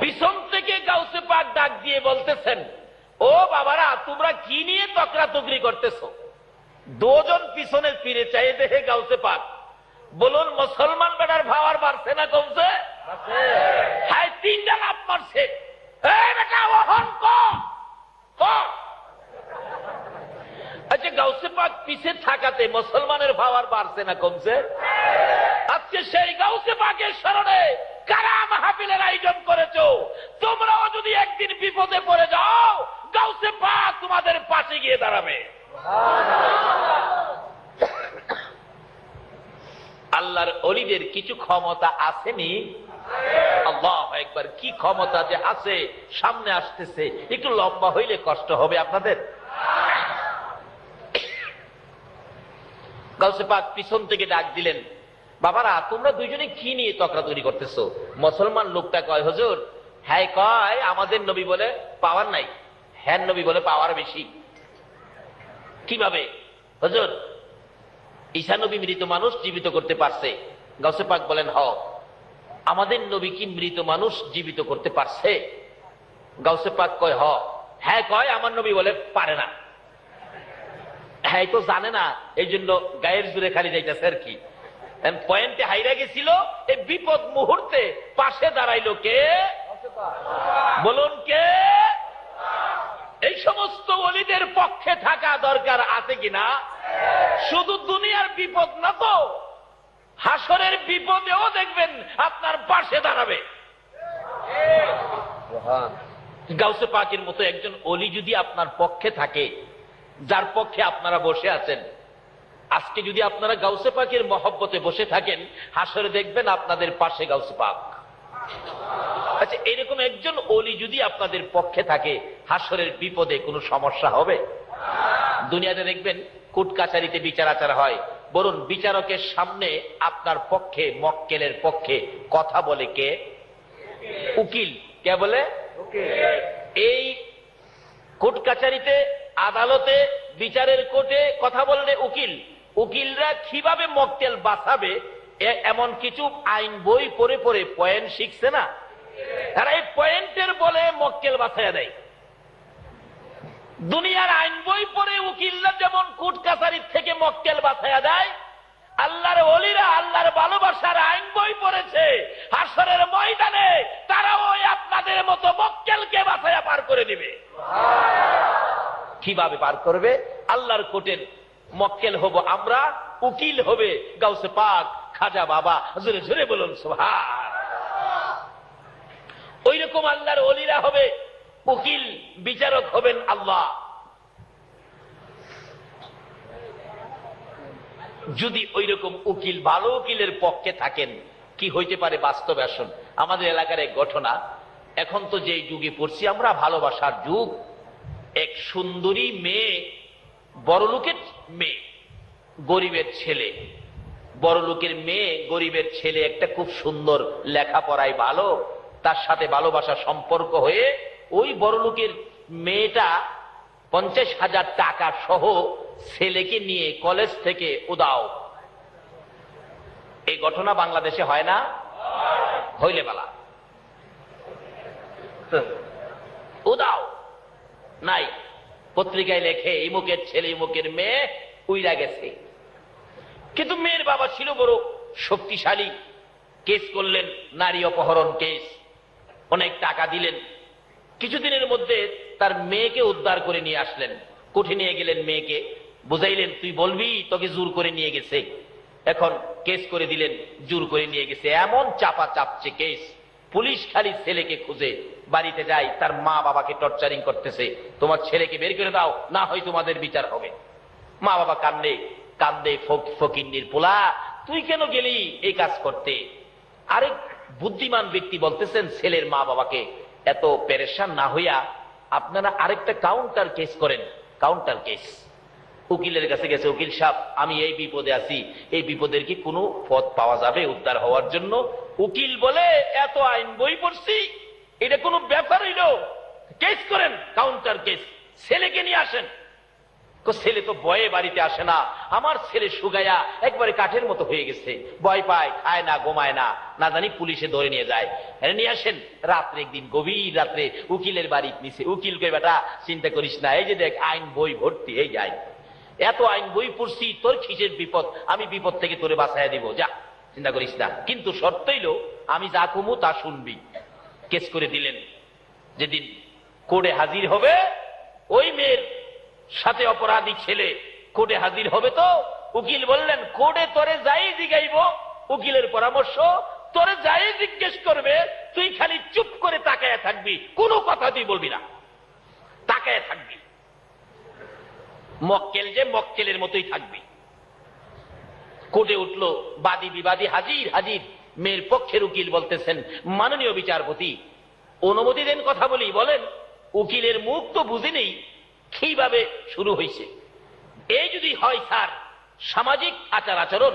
পিছন থেকে গাউসে পাক ডাক দিয়ে বলতেছেন, ও বাবারা, তোমরা কি নিয়ে তকরাতকরি করতেছো? দুজন পিছনে ফিরে চাই দেখে গাউসে পাক বলুন, মুসলমান বেটার ভাওয়ার বাড়ছে না কমছে? হ্যাঁ, 3টা লাফ মারছে। আচ্ছা, গাউসে পাক পিছে থাকাতে মুসলমানের ভাওয়ার বাড়ছে না কমছে? আজকে সেই গাউসে পাকের স্মরণে কারা মাহফিলের আয়োজন করেছো? তোমরাও যদি একদিন বিপদে পড়ে যাও, গাউসে পাক তোমাদের পাশে গিয়ে দাঁড়াবে। আল্লাহর ওলিদের কিছু ক্ষমতা আসেনি? আল্লাহু আকবার, কি ক্ষমতা যে আছে! সামনে আসতেছে, একটু লম্বা হইলে কষ্ট হবে আপনাদের। গাউসে পাক পিছন থেকে ডাক দিলেন, বাবারা, তোমরা দুইজনে কি নিয়ে তকরাতকরি করতেছো? মুসলমান লোকটা কয়, হুজুর, হ্যাঁ কয় আমাদের নবী বলে পাওয়ার নাই, হ্যাঁ নবী বলে পাওয়ার বেশি। কিভাবে হুজুর? ঈসা নবী মৃত মানুষ জীবিত করতে পারছে। গাউসে পাক বলেন, হ। আমাদের নবী কি মৃত মানুষ জীবিত করতে পারছে? গাউসে পাক কয়, হ। হ্যাঁ কয় আমার নবী বলে পারে না। হ্যাঁ তো জানে না, এই জন্য গায়ের জুড়ে খালি যাইতেছে আর কি। পয়েন্টে হাইরা গেছিল, এই বিপদ মুহূর্তে পাশে দাঁড়াইলো কে? বলুন কে? এই সমস্ত ওলিদের পক্ষে থাকা দরকার আছে কিনা? শুধু দুনিয়ার বিপদ না তো, হাসরের বিপদেও দেখবেন আপনার পাশে দাঁড়াবে। গাউসে পাকের মতো একজন ওলি যদি আপনার পক্ষে থাকে, যার পক্ষে আপনারা বসে আছেন, আজকে যদি আপনারা গাউসে পাকের মহব্বতে বসে থাকেন, হাসরে দেখবেন আপনাদের পাশে গাউসে পাক। আচ্ছা, এরকম একজন ওলি যদি আপনাদের পক্ষে থাকে, হাসরের বিপদে কোনো সমস্যা হবে? দুনিয়াতে দেখবেন কোর্ট কাছারিতে বিচার আচার হয়, বলুন বিচারকের সামনে আপনার পক্ষে, মক্কেলের পক্ষে কথা বলে কে? উকিল। কে বলে? এই কোর্ট কাছারিতে, আদালতে, বিচারের কোর্টে কথা বললে উকিল। উকিলরা কিভাবে মক্কেল বাঁচাবে এমন কিছু আইন বই পড়ে পড়ে পয়েন্ট শিখছে না? তারা এই পয়েন্টের বলে মক্কেল বাঁচাইয়া দেয়। দুনিয়ার আইন বই পড়ে উকিলরা যেমন কোর্ট কাছারির থেকে মক্কেল বাঁচাইয়া দেয়, আল্লাহর ওলিরা আল্লাহর ভালোবাসার আইন বই পড়েছে, হাসরের ময়দানে তারাও আপনাদের মতো মক্কেলকে বাঁচাইয়া পার করে দিবে। কিভাবে পার করবে? আল্লাহর কোর্টের মক্কেল হব আমরা, উকিল হবে গাউসে পাক, খাজা বাবা। জোরে জোরে বলুন সুবহান। ওই রকম আল্লাহর ওলিরা হবে উকিল, বিচারক হবেন আল্লাহ। যদি ওই রকম উকিল, ভালো উকিলের পক্ষে থাকেন, কি হইতে পারে বাস্তবে আসুন। আমাদের এলাকার এক ঘটনা, এখন তো যে যুগে পড়ছি আমরা, ভালোবাসার যুগ। এক সুন্দরী মেয়ে, বড়লোকের মেয়ে, গরিবের ছেলে, বড়লোকের মেয়ে, গরিবের ছেলে, একটা খুব সুন্দর, লেখাপড়ায় ভালো, তার সাথে ভালোবাসা সম্পর্ক হয়ে ওই বড়লোকের মেয়েটা 50,000 টাকা সহ ছেলেকে নিয়ে কলেজ থেকে উদাও। এই ঘটনা বাংলাদেশে হয় না? হইলে বালা। উদাও নাই, পত্রিকায় লেখে ইমুকের ছেলে, ইমুকের মেয়ে উইরা গেছে। কিন্তু মেয়ের বাবা ছিল বড় শক্তিশালী, কেস করলেন, নারী অপহরণ কেস, অনেক টাকা দিলেন। কিছুদিনের মধ্যে তার মেয়েকে উদ্ধার করে নিয়ে আসলেন, কোর্টে নিয়ে গেলেন, মেয়েকে বুঝাইলেন, তুই বলবি তোকে জোর করে নিয়ে গেছে। এখন কেস করে দিলেন, জোর করে নিয়ে গেছে। এমন চাপা চাপছে কেস, পুলিশ খালি ছেলেকে খুঁজে বাড়িতে যায়, তার মা বাবাকে টর্চারিং করতেছে, তোমার ছেলেকে বের করে দাও, না হয় তোমাদের বিচার হবে। মা বাবা কান্দে কান্দে, ফকিন্নির পোলা, তুই কেন গেলি এই কাজ করতে? আরেক বুদ্ধিমান ব্যক্তি বলতেছেন ছেলের মা বাবাকে, এত পেরেশান না হইয়া আপনারা আরেকটা কাউন্টার কেস করেন। Counter case. উকিলের কাছে গেছে, উকিল সাহেব আমি এই বিপদে আছি, এই বিপদের কি কোনো পথ পাওয়া যাবে উদ্ধার হওয়ার জন্য? উকিল বলে, এত আইন বই পড়ছি, এটা কোনো ব্যাপার হইল, কেস করেন, কাউন্টার কেস, ছেলেকে নিয়ে আসেন। ছেলে তো ভয়ে বাড়িতে আসে না, আমার ছেলে সুগাইয়া একবারে কাঠের মতো হয়ে গেছে, ভয় পায়, খায় না, ঘুমায় না, না জানি পুলিশে ধরে নিয়ে যায়। নিয়ে আসেন। রাত্রে একদিন গভীর রাত্রে উকিলের বাড়ির নিচে, উকিল কই বেটা চিন্তা করিস না, এই যে দেখ আইন বই ভর্তি, এই আইন, এত আইন বই পড়ছি, তোর কিসের বিপদ, আমি বিপদ থেকে তোরে বাঁচাইয়া দিব, যা চিন্তা করিস না, কিন্তু শর্ত হইল আমি যা কমু তা শুনবি। কেস করে দিলেন। যেদিন কোর্টে হাজির হবে, ওই মেয়ের সাথে অপরাধী ছেলে কোর্টে হাজির হবে, তো উকিল বললেন কোর্টে তোরে যাই জিগাইব, উকিলের পরামর্শ তোরে যাই জিজ্ঞেস করবে তুই খালি চুপ করে তাকায়া থাকবি, কোনো কথা তুই বলবি না, তাকায়া থাকবি, মক্কেল যে মক্কেলের মতোই থাকবি। কোর্টে উঠলো, বাদী বিবাদী হাজির হাজির। মেয়ের পক্ষের উকিল বলতেছেন, মাননীয় বিচারপতি অনুমতি দেন কথা বলি। বলেন। উকিলের মুখ তো বুঝে নেই কিভাবে শুরু হয়েছে। এই যদি হয় স্যার সামাজিক আচার আচরণ,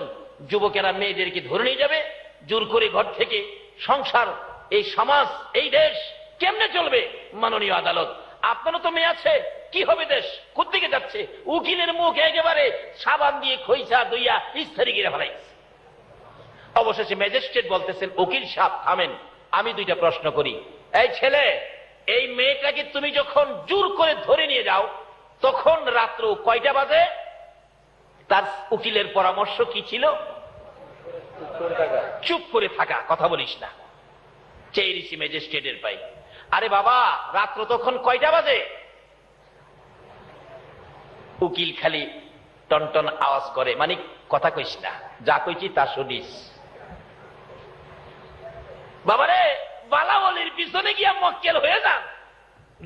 যুবকেরা মেয়েদেরকে ধরে নিয়ে যাবে জোর করে ঘর থেকে, সংসার, এই সমাজ, এই দেশ কেমনে চলবে? মাননীয় আদালত, আপনারও তো মেয়ে আছে, কি হবে দেশ, কোথেকে যাচ্ছে? উকিলের মুখ একেবারে সাবান দিয়ে খইসা দইয়া ইস্তারি গিরে ফেলাইছে। অবশেষে ম্যাজিস্ট্রেট বলতেছেন, উকিল সাহেব থামেন, আমি দুইটা প্রশ্ন করি। এই ছেলে, এই মেয়েটাকে তুমি যখন জোর করে ধরে নিয়ে যাও তখন রাত্র কয়টা বাজে? তার উকিলের পরামর্শ কি ছিল? চুপ করে থাকা, কথা বলিস না। চেয়েছি ম্যাজিস্ট্রেটের পাই, আরে বাবা রাত্র তখন কয়টা বাজে? উকিল খালি টনটন আওয়াজ করে, মানে কথা কইস না, যা কইছি তা শুনিস। বাবারে, বালা ওলির পিছনে গিয়া মক্কেল হয়ে যান,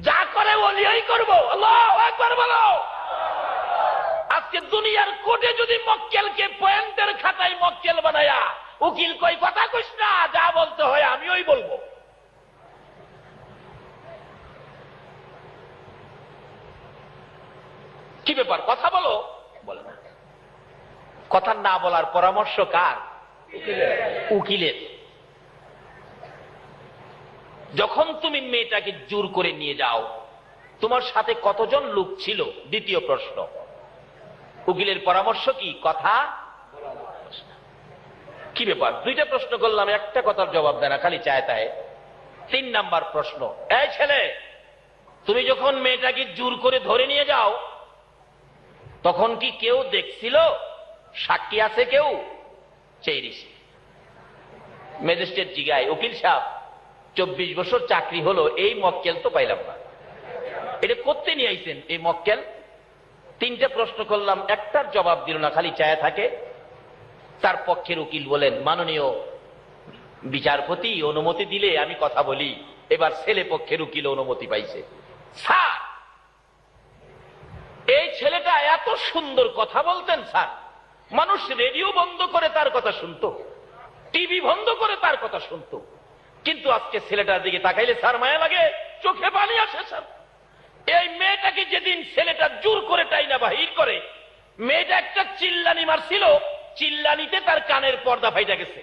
যা করে ওলিই করবো। আল্লাহু আকবার বলো। আজকে দুনিয়ার কোর্টে যদি মক্কেলকে পয়েন্টের খাতায় মক্কেল বানায়া উকিল কই কথা কইস না, যা বলতে হয় আমি ওই বলবো। কি ব্যাপার, কথা বলো, বলে না। কথা না বলার পরামর্শ কার? উকিলের। যখন তুমি মেয়েটাকে জোর করে নিয়ে যাও, তোমার সাথে কতজন লোক ছিল? দ্বিতীয় প্রশ্ন। উকিলের পরামর্শ কি? কথা। কি ব্যাপার, দুইটা প্রশ্ন করলাম, একটা কথার জবাব দেয় না, খালি চায় তাই। 3 নাম্বার প্রশ্ন, এই ছেলে, তুমি যখন মেয়েটাকে জোর করে ধরে নিয়ে যাও তখন কি কেউ দেখছিল? সাক্ষী আছে কেউ? চেয়েছি। ম্যাজিস্ট্রেট জিগায়, উকিল সাহেব 24 বছর চাকরি হলো, এই মক্কেল তো পাইলাম না, এটা করতে নিয়ে আইছেন এই মক্কেল? 3টা প্রশ্ন করলাম, একটার জবাব দিল না, খালি চায় থাকে। তার পক্ষের উকিল বলেন, মাননীয় বিচারপতি অনুমতি দিলে আমি কথা বলি। এবার ছেলে পক্ষের উকিল অনুমতি পাইছে। স্যার, এই ছেলেটা এত সুন্দর কথা বলতেন স্যার, মানুষ রেডিও বন্ধ করে তার কথা শুনতো, টিভি বন্ধ করে তার কথা শুনতো, কিন্তু আজকে ছেলেটার দিকে তাকাইলে স্যার মায়া লাগে, চোখে পানি আসে স্যার। এই মেয়েটাকে যেদিন ছেলেটা জোর করে টাইনা বাহির করে, মেয়েটা একটা চিল্লানি মারছিল, চিল্লানিতে তার কানের পর্দা ফাইটা গেছে।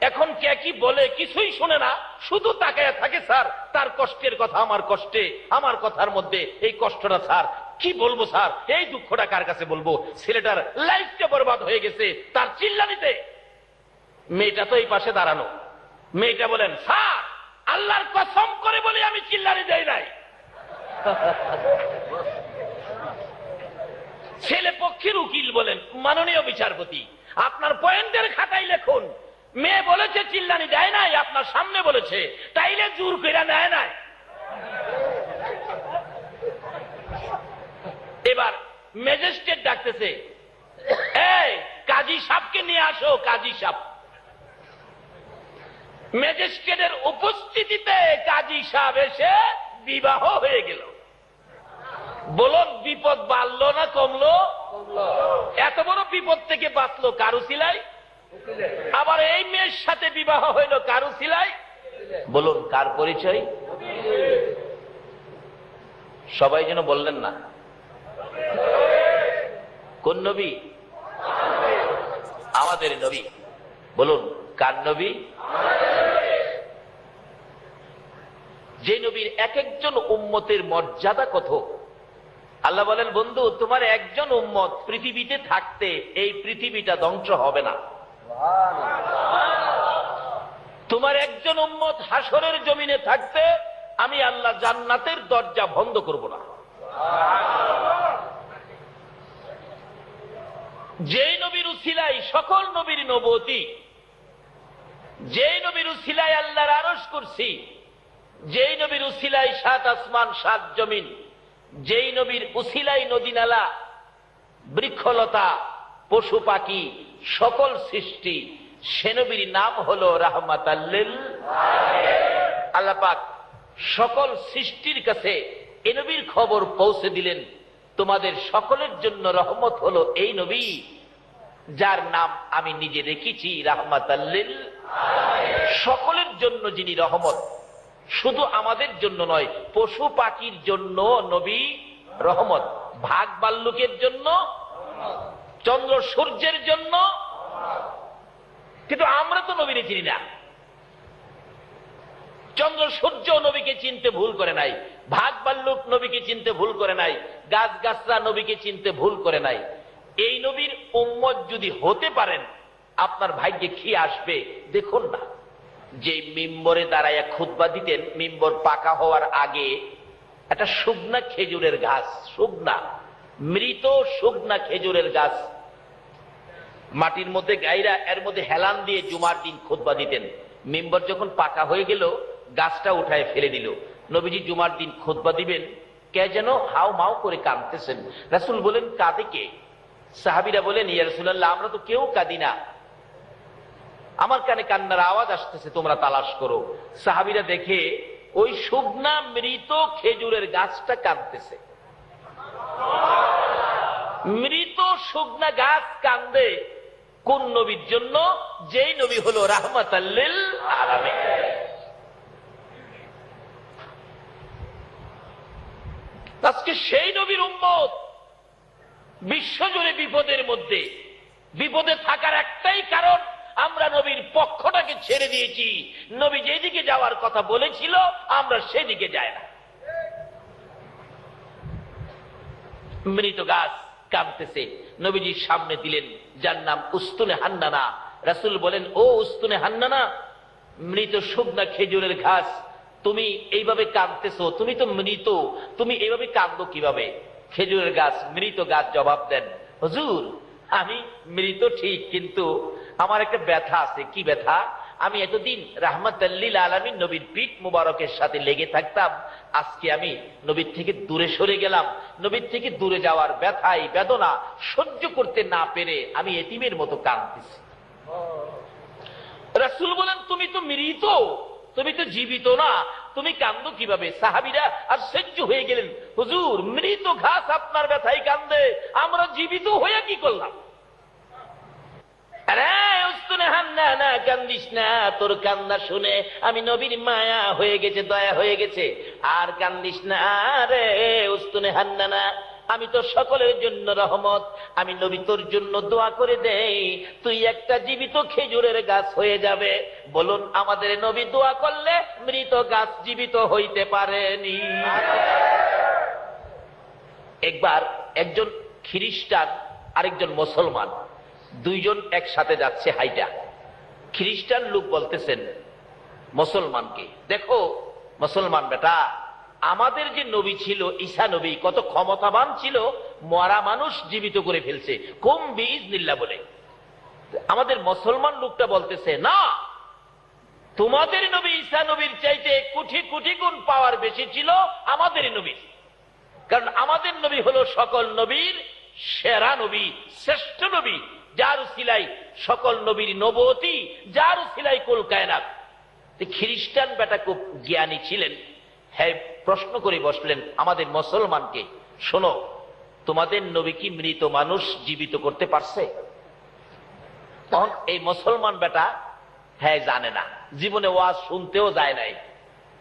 এখন কে কি বলে কিছুই শুনে না, শুধু তাকায়া থাকে স্যার। তার কষ্টের কথা আমার কষ্টে, আমার কথার মধ্যে এই কষ্টটা স্যার কি বলবো স্যার, এই দুঃখটা কার কাছে বলবো? ছেলেটার লাইফটা বরবাদ হয়ে গেছে তার চিল্লানিতে। মেয়েটা তো এই পাশে দাঁড়ানো, মেয়েটা বলেন, স্যার আল্লাহর কসম করে বলে আমি চিল্লানি দেই নাই। ছেলে পক্ষের উকিল বলেন, মাননীয় বিচারপতি আপনার পয়েন্টের খাতায় লিখুন, মেয়ে বলেছে চিল্লানি দেয় নাই, আপনার সামনে বলেছে, তাইলে জোর করে নেয় নাই। এবার ম্যাজিস্ট্রেট ডাকতেছে, এই কাজী সাহেবকে নিয়ে আসো, কাজী সাহেব। ম্যাজিস্ট্রেটের উপস্থিতিতে কাজী সাহেব এসে বিবাহ হয়ে গেল। বলুন, বিপদ বাড়লো না কমলো? এত বড় বিপদ থেকে বাঁচলো কারু সিলাই। আবার এই মেয়ের সাথে বিবাহ হইল কারু সিলাই। বলুন, কার পরিচয়? সবাই যেন বললেন না। কোন নবী? আমাদের নবী। বলুন, কার নবী? যে নবীর এক একজন উম্মতের মর্যাদা কত, আল্লাহ বলেন, বন্ধু তোমার একজন উম্মত পৃথিবীতে থাকতে এই পৃথিবীটা ধ্বংস হবে না। তোমার একজন উম্মত হাসরের জমিনে থাকতে আমি আল্লাহ জান্নাতের দরজা বন্ধ করব না। যেই নবীর উসিলায় সকল নবীর নবুয়তি, যেই নবীর উসিলায় আল্লাহর আরশ করছি, যেই নবীর উসিলায় 7 আসমান 7 জমিন, যেই নবীর উসিলায় নদী নালা বৃক্ষলতা পশু পাখি সকল সৃষ্টি, সে নবীর নাম হলো রাহমাতাল লিল আলামিন। আল্লাহ পাক সকল সৃষ্টির কাছে এ নবীর খবর পৌঁছে দিলেন, তোমাদের সকলের জন্য রহমত হলো এই নবী যার নাম আমি নিজে রেখেছি রাহমাতাল লিল আলামিন। সকলের জন্য যিনি রহমত, শুধু আমাদের জন্য নয়, পশু পাখির জন্য নবী রহমত, ভাগ ভাল্লুকের জন্য, চন্দ্র সূর্যের জন্য। কিন্তু আমরা তো নবীরে চিনি না। চন্দ্র সূর্য নবীকে চিনতে ভুল করে নাই, ভাগ ভাল্লুক নবীকে চিনতে ভুল করে নাই, গাছ গাছরা নবীকে চিনতে ভুল করে নাই। এই নবীর উম্মত যদি হতে পারেন, আপনার ভাগ্যে কি আসবে দেখুন না। যে মিম্বরে দাঁড়াইয়া খুতবা দিতেন, মিম্বর পাকা হওয়ার আগে একটা শুকনা খেজুরের গাছ, শুকনা মৃত শুকনা খেজুরের গাছ মাটির মধ্যে গাইরা এর মধ্যে হেলান দিয়ে জুমার দিন খুতবা দিতেন। মিম্বর যখন পাকা হয়ে গেল, গাছটা উঠায় ফেলে দিল। নবীজি জুমার দিন খুতবা দিবেন, কে যেন হাও মাও করে কাঁদতেছেন। রাসূল বলেন, কাঁদে কে? সাহাবীরা বলেন, ইয়া রাসূলুল্লাহ, আমরা তো কেউ কাঁদি না, আমার কানে কান্নার আওয়াজ আসতেছে, তোমরা তালাশ করো। সাহাবীরা দেখে ওই শুকনা মৃত খেজুরের গাছটা কাঁদতেছে। মৃত শুকনা গাছ কান্দে কোন নবীর জন্য? যেই নবী হলো রাহমাতাল লিল আলামিন। আজকে সেই নবীর উম্মত বিশ্বজুড়ে বিপদের মধ্যে। বিপদে থাকার একটাই কারণ, আমরা নবীর পক্ষটাকে ছেড়ে দিয়েছি। নবী যেদিকে যাওয়ার কথা বলেছিল আমরা সেদিকে যাই না। মৃত গাছ কাঁদতেছে, নবীজির সামনে দিলেন, যার নাম উস্তুনে হান্নানা। রাসূল বলেন, ও উস্তুনে হান্নানা, মৃত শুকনা খেজুরের ঘাস, তুমি এইভাবে কাঁদতেছো, তুমি তো মৃত, তুমি এইভাবে কাঁদবো কিভাবে? খেজুরের গাছ, মৃত গাছ জবাব দেন, হুজুর আমি মৃত ঠিক, কিন্তু আমার একটা ব্যথা আছে। কি ব্যথা? আমি এতদিন রাহমাতাল লিল আলামিন নবীর পিঠ মুবারকের সাথে লেগে থাকতাম, আজকে আমি নবীর থেকে দূরে সরে গেলাম। নবীর থেকে দূরে যাওয়ার ব্যথাই বেদনা সহ্য করতে না পেরে আমি এতিমের মতো কাঁদতেছি। রাসূল বলেন, তুমি তো মৃত, তুমি তো জীবিত না, তুমি কান্দো কিভাবে? সাহাবীরা আর সহ্য হয়ে গেলেন, হুজুর মৃত ঘাস আপনার ব্যথায় কান্দে, আমরা জীবিত হয়ে কি করলাম? কান্দিস না, তোর কান্না শুনে আমি নবীর মায়া হয়ে গেছে, দয়া হয়ে গেছে, আর কান্দিস না রে উস্তুনে হান্নানা, আমি তো সকলের জন্য রহমত, আমি নবী তোর জন্য দোয়া করে দেই, তুই একটা জীবিত খেজুরের গাছ হয়ে যাবে। বলুন, আমাদের নবী দোয়া করলে মৃত গাছ জীবিত হইতে পারেনি? একবার একজন খ্রিস্টান আরেকজন মুসলমান, দুইজন একসাথে যাচ্ছে হাইটা। খ্রিস্টান লোক বলতেছেন মুসলমানকে, দেখো মুসলমান বেটা, আমাদের যে নবী ছিল ঈসা নবী, কত ক্ষমতাবান ছিল, মরা মানুষ জীবিত করে ফেলছে কুম বিইজনিল্লাহ বলে। আমাদের মুসলমান লোকটা বলতেছে, না, তোমাদের নবী ঈসা নবীর চাইতে কোটি কোটি গুণ পাওয়ার বেশি ছিল আমাদের নবী, কারণ আমাদের নবী হলো সকল নবীর সেরা নবী, শ্রেষ্ঠ নবী, যার উসিলায় সকল নবীর নবুয়তি, যার উসিলায় কুল কায়নাত। খ্রিস্টান বেটা খুব জ্ঞানী ছিলেন, হ্যাঁ প্রশ্ন করে বসলেন আমাদের মুসলমানকে, শোনো, তোমাদের নবী কি মৃত মানুষ জীবিত করতে পারছে? তখন এই মুসলমান বেটা হ্যাঁ জানে না, জীবনে ওয়াজ শুনতেও যায় নাই।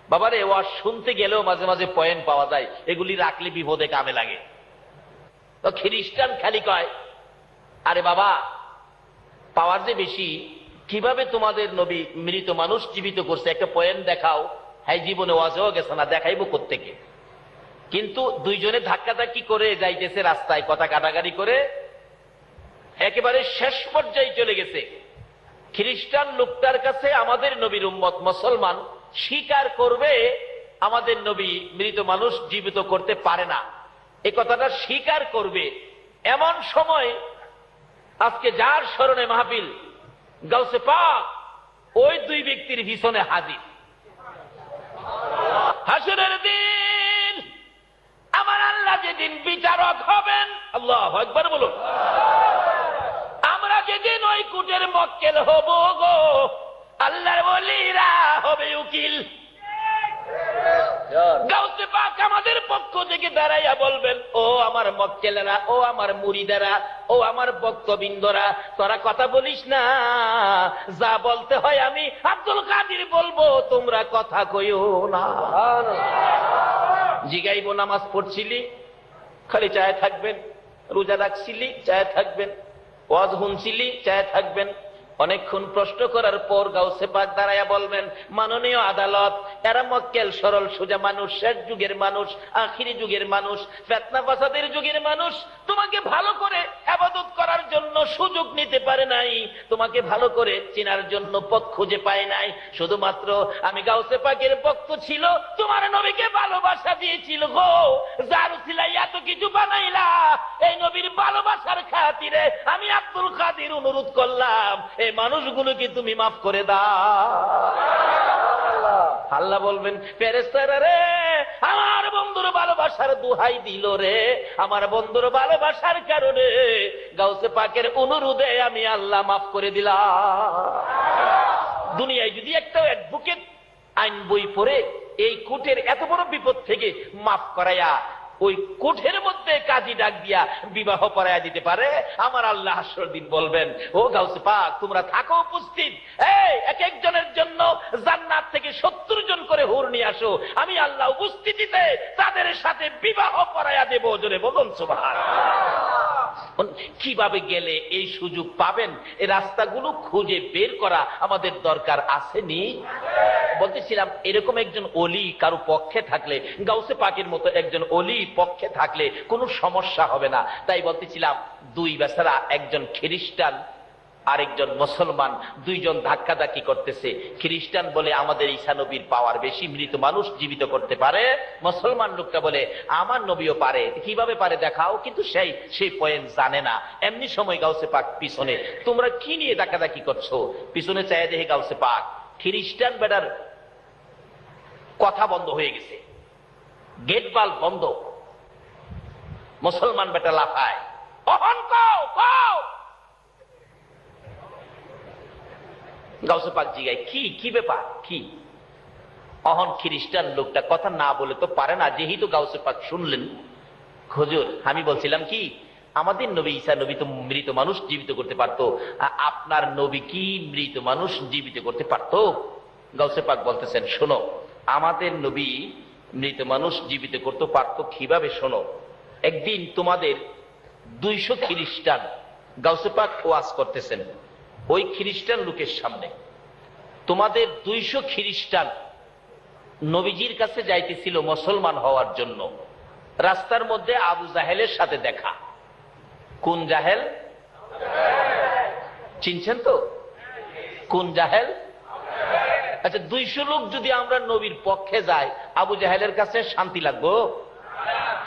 বাবারে, ওয়াজ শুনতে গেলেও মাঝে মাঝে পয়েন্ট পাওয়া যায়, এগুলি রাখলে বিপদে কামে লাগে। তো খ্রিস্টান খালি কয়, আরে বাবা, পাওয়ার যে বেশি, কিভাবে তোমাদের নবী মৃত মানুষ জীবিত করছে একটা পয়েন্ট দেখাও। হ্যাঁ জীবনে ওয়াজেও গেছে না, দেখাইবো কোত্থেকে? কিন্তু দুইজনে ধাক্কাধাক্কি করে যাইতেছে রাস্তায়, কথা কাটাকাটি করে একেবারে শেষ পর্যায়ে চলে গেছে। খ্রিস্টান লোকটার কাছে আমাদের নবীর উম্মত মুসলমান স্বীকার করবে আমাদের নবী মৃত মানুষ জীবিত করতে পারে না, এই কথাটা স্বীকার করবে। এমন সময় আজকে যার স্মরণে মাহফিল, গাউসে পাক ওই দুই ব্যক্তির পিছনে হাজির। হাসরের দিন আমার আল্লাহ যেদিন বিচারক হবেন, আল্লাহু আকবার বলুন, আমরা যেদিন ওই কুটের মক্কেল হব গো, আল্লাহর ওলিরা হবে উকিল। গাউসে পাক আমাদের পক্ষ থেকে দাঁড়াইয়া বলবেন, ও আমার মক্কেলেরা, ও আমার মুরিদেরা, ও আমার ভক্তবৃন্দরা, তোরা কথা বলিস না, যা বলতে হয় আমি আব্দুল কাদির বলবো, তোমরা কথা কইও না। জিগাইব নামাজ পড়ছিলি, খালি চায় থাকবেন, রোজা রাখছিলি চায় থাকবেন, ওয়াজ শুনছিলি চায় থাকবেন। অনেকক্ষণ প্রশ্ন করার পর গাউসে পাক দাঁড়ায়া বলবেন, মাননীয় আদালত, এরা মক্কেল সরল সোজা মানুষ, শেষ যুগের মানুষ, আখিরি যুগের মানুষ, ফিতনা ফাসাদের যুগের মানুষ, তোমাকে ভালো করে ইবাদত করার জন্য সুযোগ নিতে পারে নাই, তোমাকে ভালো করে চেনার জন্য পথ খুঁজে পায় নাই। শুধুমাত্র আমি গাউসে পাকের ভক্ত ছিল, তোমার নবীকে ভালোবাসা দিয়েছিল গো, যার উসিলায় এত কিছু বানাইলা, এই নবীর ভালোবাসার খাতিরে আমি আব্দুল কাদির অনুরোধ করলাম, এই মানুষগুলোকে তুমি মাফ করে দাও। আল্লাহ বলবেন, ফেরেশতারা রে, আমার বন্ধুর ভালোবাসার দোহাই দিল রে, আমার বন্ধুর ভালোবাসার কারণে গাউসে পাকের অনুরোধে আমি আল্লাহ মাফ করে দিলাম। দুনিয়ায় যদি একটা অ্যাডভোকেট আইন বই পড়ে এই কোর্টের এত বড় বিপদ থেকে মাফ করাইয়া ওই কোঠের মধ্যে কাজী ডাক দিয়া বিবাহ পড়াইয়া দিতে পারে, আমার আল্লাহ হাসরের দিন বলবেন, ও গাউসে পাক তোমরা থাকো উপস্থিত, এই এক একজনের জন্য জান্নাত থেকে 70 জন করে হুর নিয়ে আসো, আমি আল্লাহ উপস্থিতিতে তাদের সাথে বিবাহ পড়াইয়া দেব। জোরে বলুন সুবহানাল্লাহ। কিভাবে গেলে এই সুযোগ পাবেন, এই রাস্তাগুলো খুঁজে বের করা আমাদের দরকার আসেনি? বলতেছিলাম, এরকম একজন ওলি কারো পক্ষে থাকলে, গাউসে পাকের মতো একজন ওলি পক্ষে থাকলে কোনো সমস্যা হবে না। তাই বলতেছিলাম, দুই বেচারা, একজন খ্রিস্টান আরেকজন মুসলমান, দুইজন ধাক্কাধাক্কি করতেছে। খ্রিস্টান বলে আমাদের ঈসা নবীর পাওয়ার বেশি, মৃত মানুষ জীবিত করতে পারে। মুসলমান লোকটা বলে আমার নবীও পারে। কিভাবে পারে দেখাও, কিন্তু সেই পয়েন্ট জানে না। এমনি সময় গাউসে পাক পিছনে, তোমরা কি নিয়ে ধাক্কাধাক্কি করছো? পিছনে চায় দেখে গাউসে পাক খ্রিস্টান বেটার কথা বন্ধ হয়ে গেছে, গেট বাল্ব বন্ধ। মুসলমান বেটা লাফায়, অহন কও কও। গাউসে পাক জিগায়, কি ব্যাপার, কি? অহন খ্রিস্টান লোকটা কথা না বলে তো পারে না, যেহেতু গাউসে পাক শুনলেন, হুজুর আমি বলছিলাম কি, আমাদের নবী ঈসা নবী তো মৃত মানুষ জীবিত করতে পারতো, আপনার নবী কি মৃত মানুষ জীবিত করতে পারতো? গাউসে পাক বলতেছেন, শোনো, আমাদের নবী মৃত মানুষ জীবিত করতে পারতো কিভাবে, শোনো। একদিন তোমাদের 200 খ্রিস্টান, গাউসে পাক ওয়াজ করতেছেন ওই খ্রিস্টান লোকের সামনে, তোমাদের 200 খ্রিস্টান নবীজির কাছে যাইতেছিল মুসলমান হওয়ার জন্য। রাস্তার মধ্যে আবু জাহেলের সাথে দেখা। কোন জাহেল? চিনছেন তো কোন জাহেল? আচ্ছা, 200 লোক যদি আমরা নবীর পক্ষে যাই, আবু জাহেলের কাছে শান্তি লাগবো?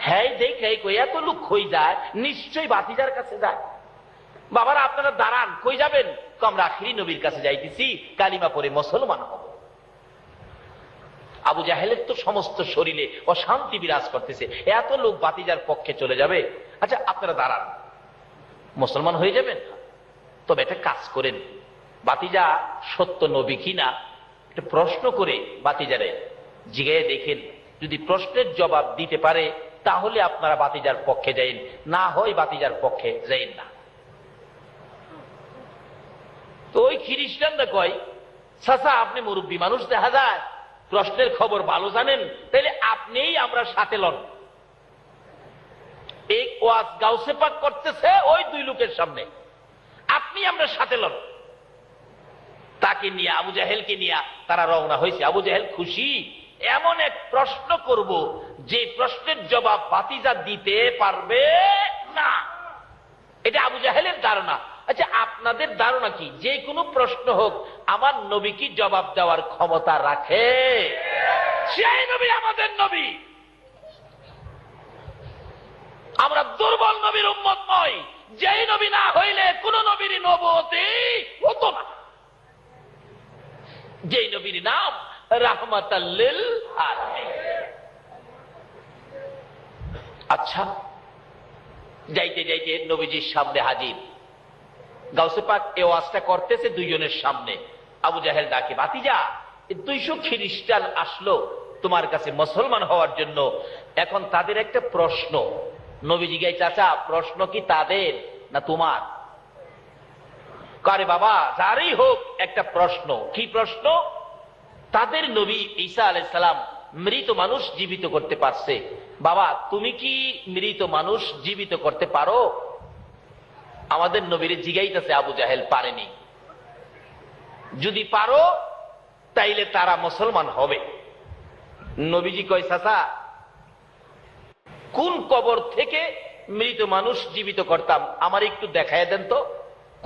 হ্যাঁ, দেখে এত লোক কই যায়, নিশ্চয়ই বাতিজার কাছে যায়। বাবারা আপনারা দাঁড়ান, কই যাবেন? আমরা আখিরি নবীর কাছে যাইতেছি, কালিমা পড়ে মুসলমান হব। আবু জাহেলের তো সমস্ত শরীরে অশান্তি বিরাজ করতেছে, এত লোক বাতিজার পক্ষে চলে যাবে। আচ্ছা আপনারা দাঁড়ান, মুসলমান হয়ে যাবেন? তবে একটা কাজ করেন, বাতিজা সত্য নবী কিনা একটা প্রশ্ন করে বাতিজারে জিগায়ে দেখেন, যদি প্রশ্নের জবাব দিতে পারে তাহলে আপনারা বাতিজার পক্ষে যাইন, না হয় বাতিজার পক্ষে যাইন না। তো ওই খ্রিস্টানরা কয়, চাচা আপনি মুরব্বী মানুষ, দেখা যায় প্রশ্নের খবর ভালো জানেন, তাহলে আপনিই আমরা সাথে লন। এই ওয়াজ গাউসে পাক করতেছে ওই দুই লোকের সামনে, আপনি আমরা সাথে লন। তাকে নিয়ে, আবু জাহেলকে নিয়ে তারা রওনা হয়েছে। আবু জাহেল খুশি, এমন এক প্রশ্ন করব যে প্রশ্নের জবাব ভাতিজা দিতে পারবে না। এটা আবু জাহেলের ধারণা। আচ্ছা, আপনাদের ধারণা কি যে কোনো প্রশ্ন হোক আমার নবী কি জবাব দেওয়ার ক্ষমতা রাখে? সেই নবী আমাদের নবী। আমরা দুর্বল নবীর উম্মত নই। যেই নবী না হইলে কোন নবীর নবুয়তি হতো না। যেই নবীর নাম রাহমাতাল লিল আলামিন। আচ্ছা, যাইতে যাইতে নবীজির সামনে হাজির। গাউসে পাক এই ওয়াজটা করতেছে দুইজনের সামনে। আবু জাহেল ডাকে, ভাতিজা 200 খ্রিস্টান আসলো তোমার কাছে মুসলমান হওয়ার জন্য। এখন তাদের একটা প্রশ্ন। নবীজি গাই, চাচা প্রশ্ন কি তাদের না তোমার? কারে বাবা, যারই হোক একটা প্রশ্ন। কি প্রশ্ন? তাদের নবী ঈসা আলাইহিস সালাম মৃত মানুষ জীবিত করতে পারছে। বাবা, তুমি কি মৃত মানুষ জীবিত করতে পারো? আমাদের নবীর জিগাইতেছে আবু জাহেল, পারেনি। যদি পারো তাইলে তারা মুসলমান হবে। নবীজি কয়, চাচা কোন কবর থেকে মৃত মানুষ জীবিত করতাম আমার একটু দেখায় দেন তো,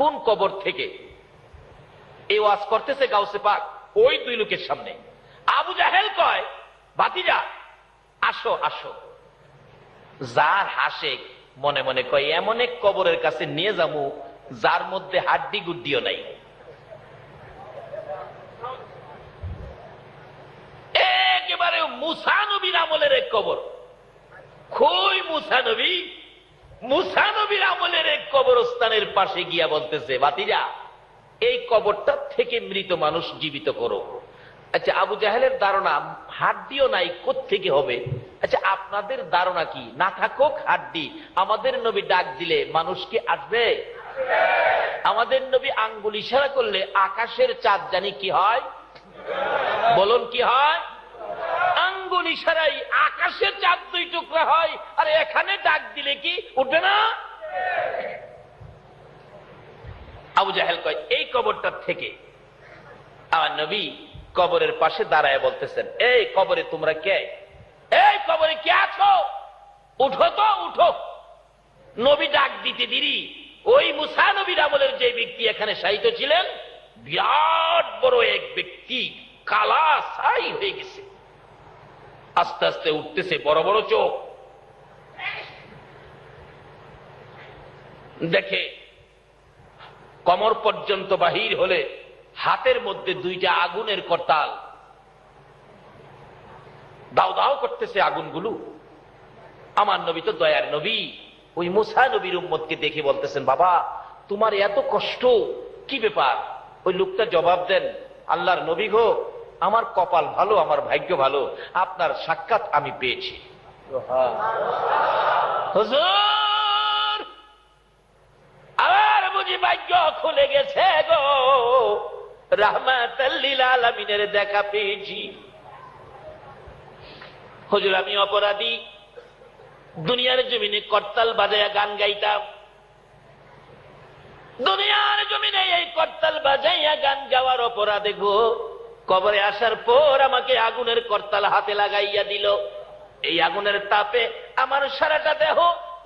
কোন কবর থেকে? এই ওয়াজ করতেছে গাউসে পাক ওই দুই লোকের সামনে। আবু জাহেল কয়, ভাতিজা আসো আসো। যার হাসে মনে মনে কয়, এমন এক কবরের কাছে নিয়ে যাবো যার মধ্যে হাড্ডি গুড্ডিও নাই। একেবারে মুসা নবীর আমলের এক কবর। কই মুসা নবী? মুসা নবীর আমলের এক কবরস্থানের পাশে গিয়া বলতেছে, ভাতিজা এই কবরটা থেকে মৃত মানুষ জীবিত করো। আচ্ছা, আবু জাহেলের ধারণা হাড্ডিও নাই, কোত্থেকে হবে? আচ্ছা, আপনাদের ধারণা কি? না থাকুক হাড্ডি, আমাদের নবী ডাক দিলে মানুষ কি আসবে? আমাদের নবী আঙ্গুল ইশারা করলে আকাশের চাঁদ জানি কি হয়? বলুন কি হয়? আঙ্গুল ইশারাই আকাশের চাঁদ 2 টুকরা হয়। আর এখানে ডাক দিলে কি উঠবে না? আবু জাহেল কয়, এই কবরটার থেকে। আমার নবী কবরের পাশে দাঁড়ায় বলতেছেন, এই কবরে তোমরা কে? এই কবরে কে আছো? উঠো তো, উঠো। নবী ডাক দিতে দেরি ওই মুসা নবীর আমলের যে ব্যক্তি এখানে শায়িত ছিলেন, বিরাট বড় এক ব্যক্তি, কালা ছাই হয়ে গেছে, আস্তে আস্তে উঠতেছে, বড় বড় চোখ। দেখে কমর পর্যন্ত বাহির হলে হাতের মধ্যে 2টা আগুনের করতাল, দাও দাও করতেছে আগুনগুলো। আমার নবী তো দয়ার নবী, ওই মুসা নবীর উম্মতকে দেখে বলতেছেন, বাবা তোমার এত কষ্ট কি ব্যাপার? ওই লোকটা জবাব দেন, আল্লাহর নবী গো, আমার কপাল ভালো, আমার ভাগ্য ভালো, আপনার সাক্ষাৎ আমি পেয়েছি। হুজুর আমার বুঝি ভাগ্য খুলে গেছে গো, রাহমাতাল লিল আলামিনের দেখা পেয়েছি। হুজুর আমি অপরাধী, দুনিয়ার জমিনে করতাল বাজায়া গান গাইতাম, দুনিয়ার জমিনে এই করতাল বাজাইয়া গান গাওয়ার অপরাধে গো কবরে আসার পর আমাকে আগুনের করতাল হাতে লাগাইয়া দিল। এই আগুনের তাপে আমার সারাটা দেহ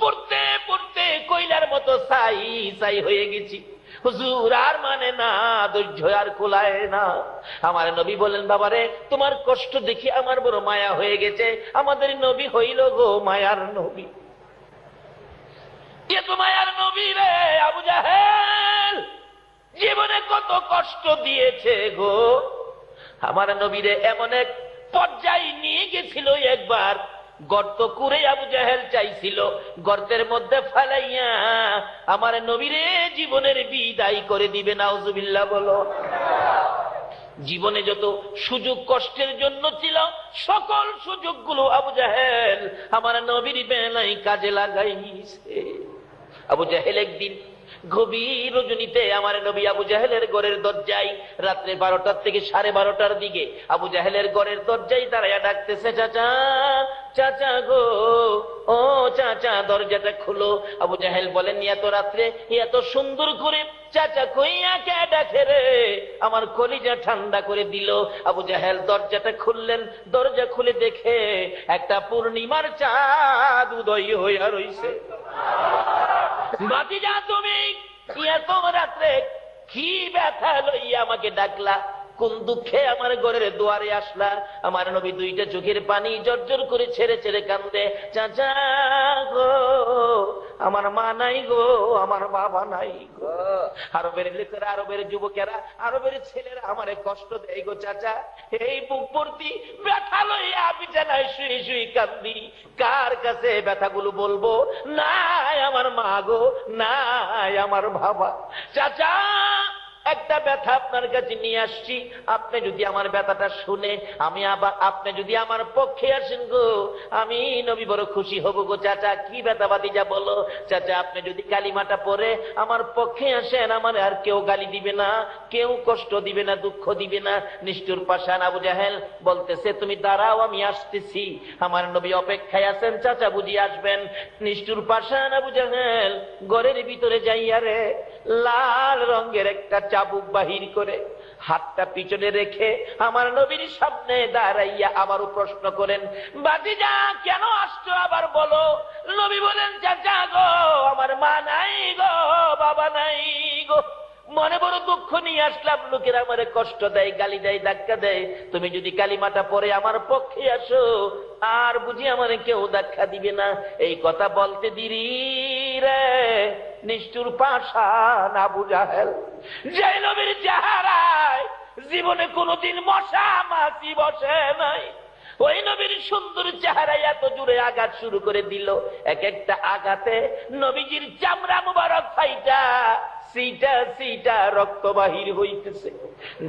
পড়তে পড়তে কয়লার মতো ছাই ছাই হয়ে গেছি। হুজুর আর মানে না, ধৈর্য আর কুলায় না। আমার নবী বলেন, বাবারে তোমার কষ্ট দেখি আমার বড় মায়া হয়ে গেছে। আমাদের নবী হইল গো মায়ার নবী। এ তো মায়ার নবী রে। আবু জাহেল জীবনে কত কষ্ট দিয়েছে গো, আমার নবীরে এমন এক পর্যায়ে নিয়ে গেছিল, একবার গর্ত করে আবু জাহেল চাইছিল গর্তের মধ্যে ফেলাইয়া আমার নবীরে জীবনের বিদায় করে দিবে। নাউজুবিল্লাহ বলো। জীবনে যত সুযোগ কষ্টের জন্য ছিল সকল সুযোগগুলো আবু জাহেল আমার নবীর বেলায় কাজে লাগাইছে। আবু জাহেল একদিন গভীর রজনীতে আমার নবী আবু জাহেলের ঘরের দরজায় রাত্রে 12টা থেকে 12:30টার দিকে আবু জাহেলের ঘরের দরজায় দাঁড়াইয়া ডাকতেছে, চাচা চাচা গো, ও চাচা দরজাটা খুলো। আবু জাহেল বলেন, এত রাত্রে এত সুন্দর করে চাচা কইয়া কে ডাকে রে, আমার কলিজা ঠান্ডা করে দিল। আবু জাহেল দরজাটা খুললেন, দরজা খুলে দেখে একটা পূর্ণিমার চাঁদ উদয় হইয়া রইছে। ভাতিজা তুমি এত রাত্রে কি ব্যথা লইয়া আমাকে ডাকলা, কোন দুঃখে আমার ঘরের দুয়ারে আসলা? আমার নবী দুইটা চোখের পানি জর্জর করে ছেড়ে ছেড়ে কান্দে, চাচা গো, আমার মা নাই গো, আমার বাবা নাই গো। আরবের লোকেরা, আরবের যুবকেরা, আরবের ছেলেরা আমারে কষ্ট দেয় গো চাচা। এই বুক ভর্তি ব্যথা লইয়া বিছানায় শুয়ে শুয়ে কান্দি, কার কাছে ব্যথাগুলো বলবো? নাই আমার মা গো, নাই আমার বাবা। চাচা একটা ব্যথা আপনার কাছে নিয়ে আসছি, আপনি যদি আমার ব্যথাটা শুনে আপনি যদি আমার পক্ষে আসেন গো, আমি নবী বড় খুশি হব গো। চাচা কি ব্যথা ভাতিজা বলো? চাচা আপনি যদি কালিমাটা পড়ে আমার পক্ষে আসেন, আমার আর কেউ গালি দিবে না, কেউ কষ্ট দিবে না, দুঃখ দিবে না। নিষ্ঠুর পাষাণ আবু জাহেল বলতেছে, তুমি দাঁড়াও, আমি আসতেছি। আমার নবী অপেক্ষায় আছেন, চাচা বুঝি আসবেন। নিষ্ঠুর পাষাণ আবু জাহেল ঘরের ভিতরে যাইয়া রে লাল রঙের একটা চাবুক বাহির করে হাতটা পিছনে রেখে আমার নবীর সামনে দাঁড়াইয়া আবারও প্রশ্ন করেন, ভাতিজা কেন আসছো আবার বলো? নবী বলেন, চাচা গো, আমার মা নাই গো, বাবা নাই গো, মনে বড় দুঃখ নিয়ে আসলাম, লোকেরা আমারে কষ্ট দেয়, গালি দেয়, ধাক্কা দেয়। তুমি যদি কালিমাটা পরে আমার পক্ষে আসো, আর বুঝি আমারে কেউ ধাক্কা দিবে না। এই কথা বলতে দেরি রে নিষ্ঠুর পাষাণ আবু জাহেল, যে নবীর চেহারায় জীবনে কোনোদিন মশা মাছি বসে নাই, ওই নবীর সুন্দর চেহারায় এত জোরে আঘাত শুরু করে দিল। এক একটা আঘাতে নবীজির চামড়া মুবারক ফাইটা সিটা সিটা রক্ত বাহির হইতেছে।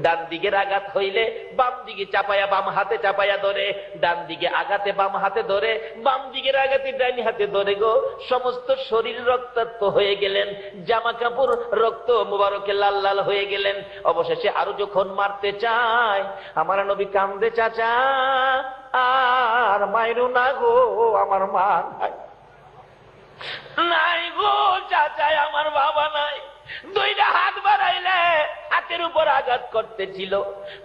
ডান দিকের আঘাত হইলে বাম দিকে চাপায়া, বাম হাতে চাপায়া ধরে, ডান দিকে আঘাতে বাম হাতে ধরে, বাম দিকের আঘাতে ডান হাতে ধরে গো। সমস্ত শরীর রক্তাক্ত হয়ে গেলেন, জামা কাপড় রক্ত মুবারকে লাল লাল হয়ে গেলেন। অবশেষে আরো যখন মারতে চায়, আমার নবী কান্দে, চাচা আর মাইরু না গো, আমার মা নাই, নাই গো চাচা, আমার বাবা নাই। দুইটা হাত বাড়াইলে হাতের উপর আঘাত করতেছিল।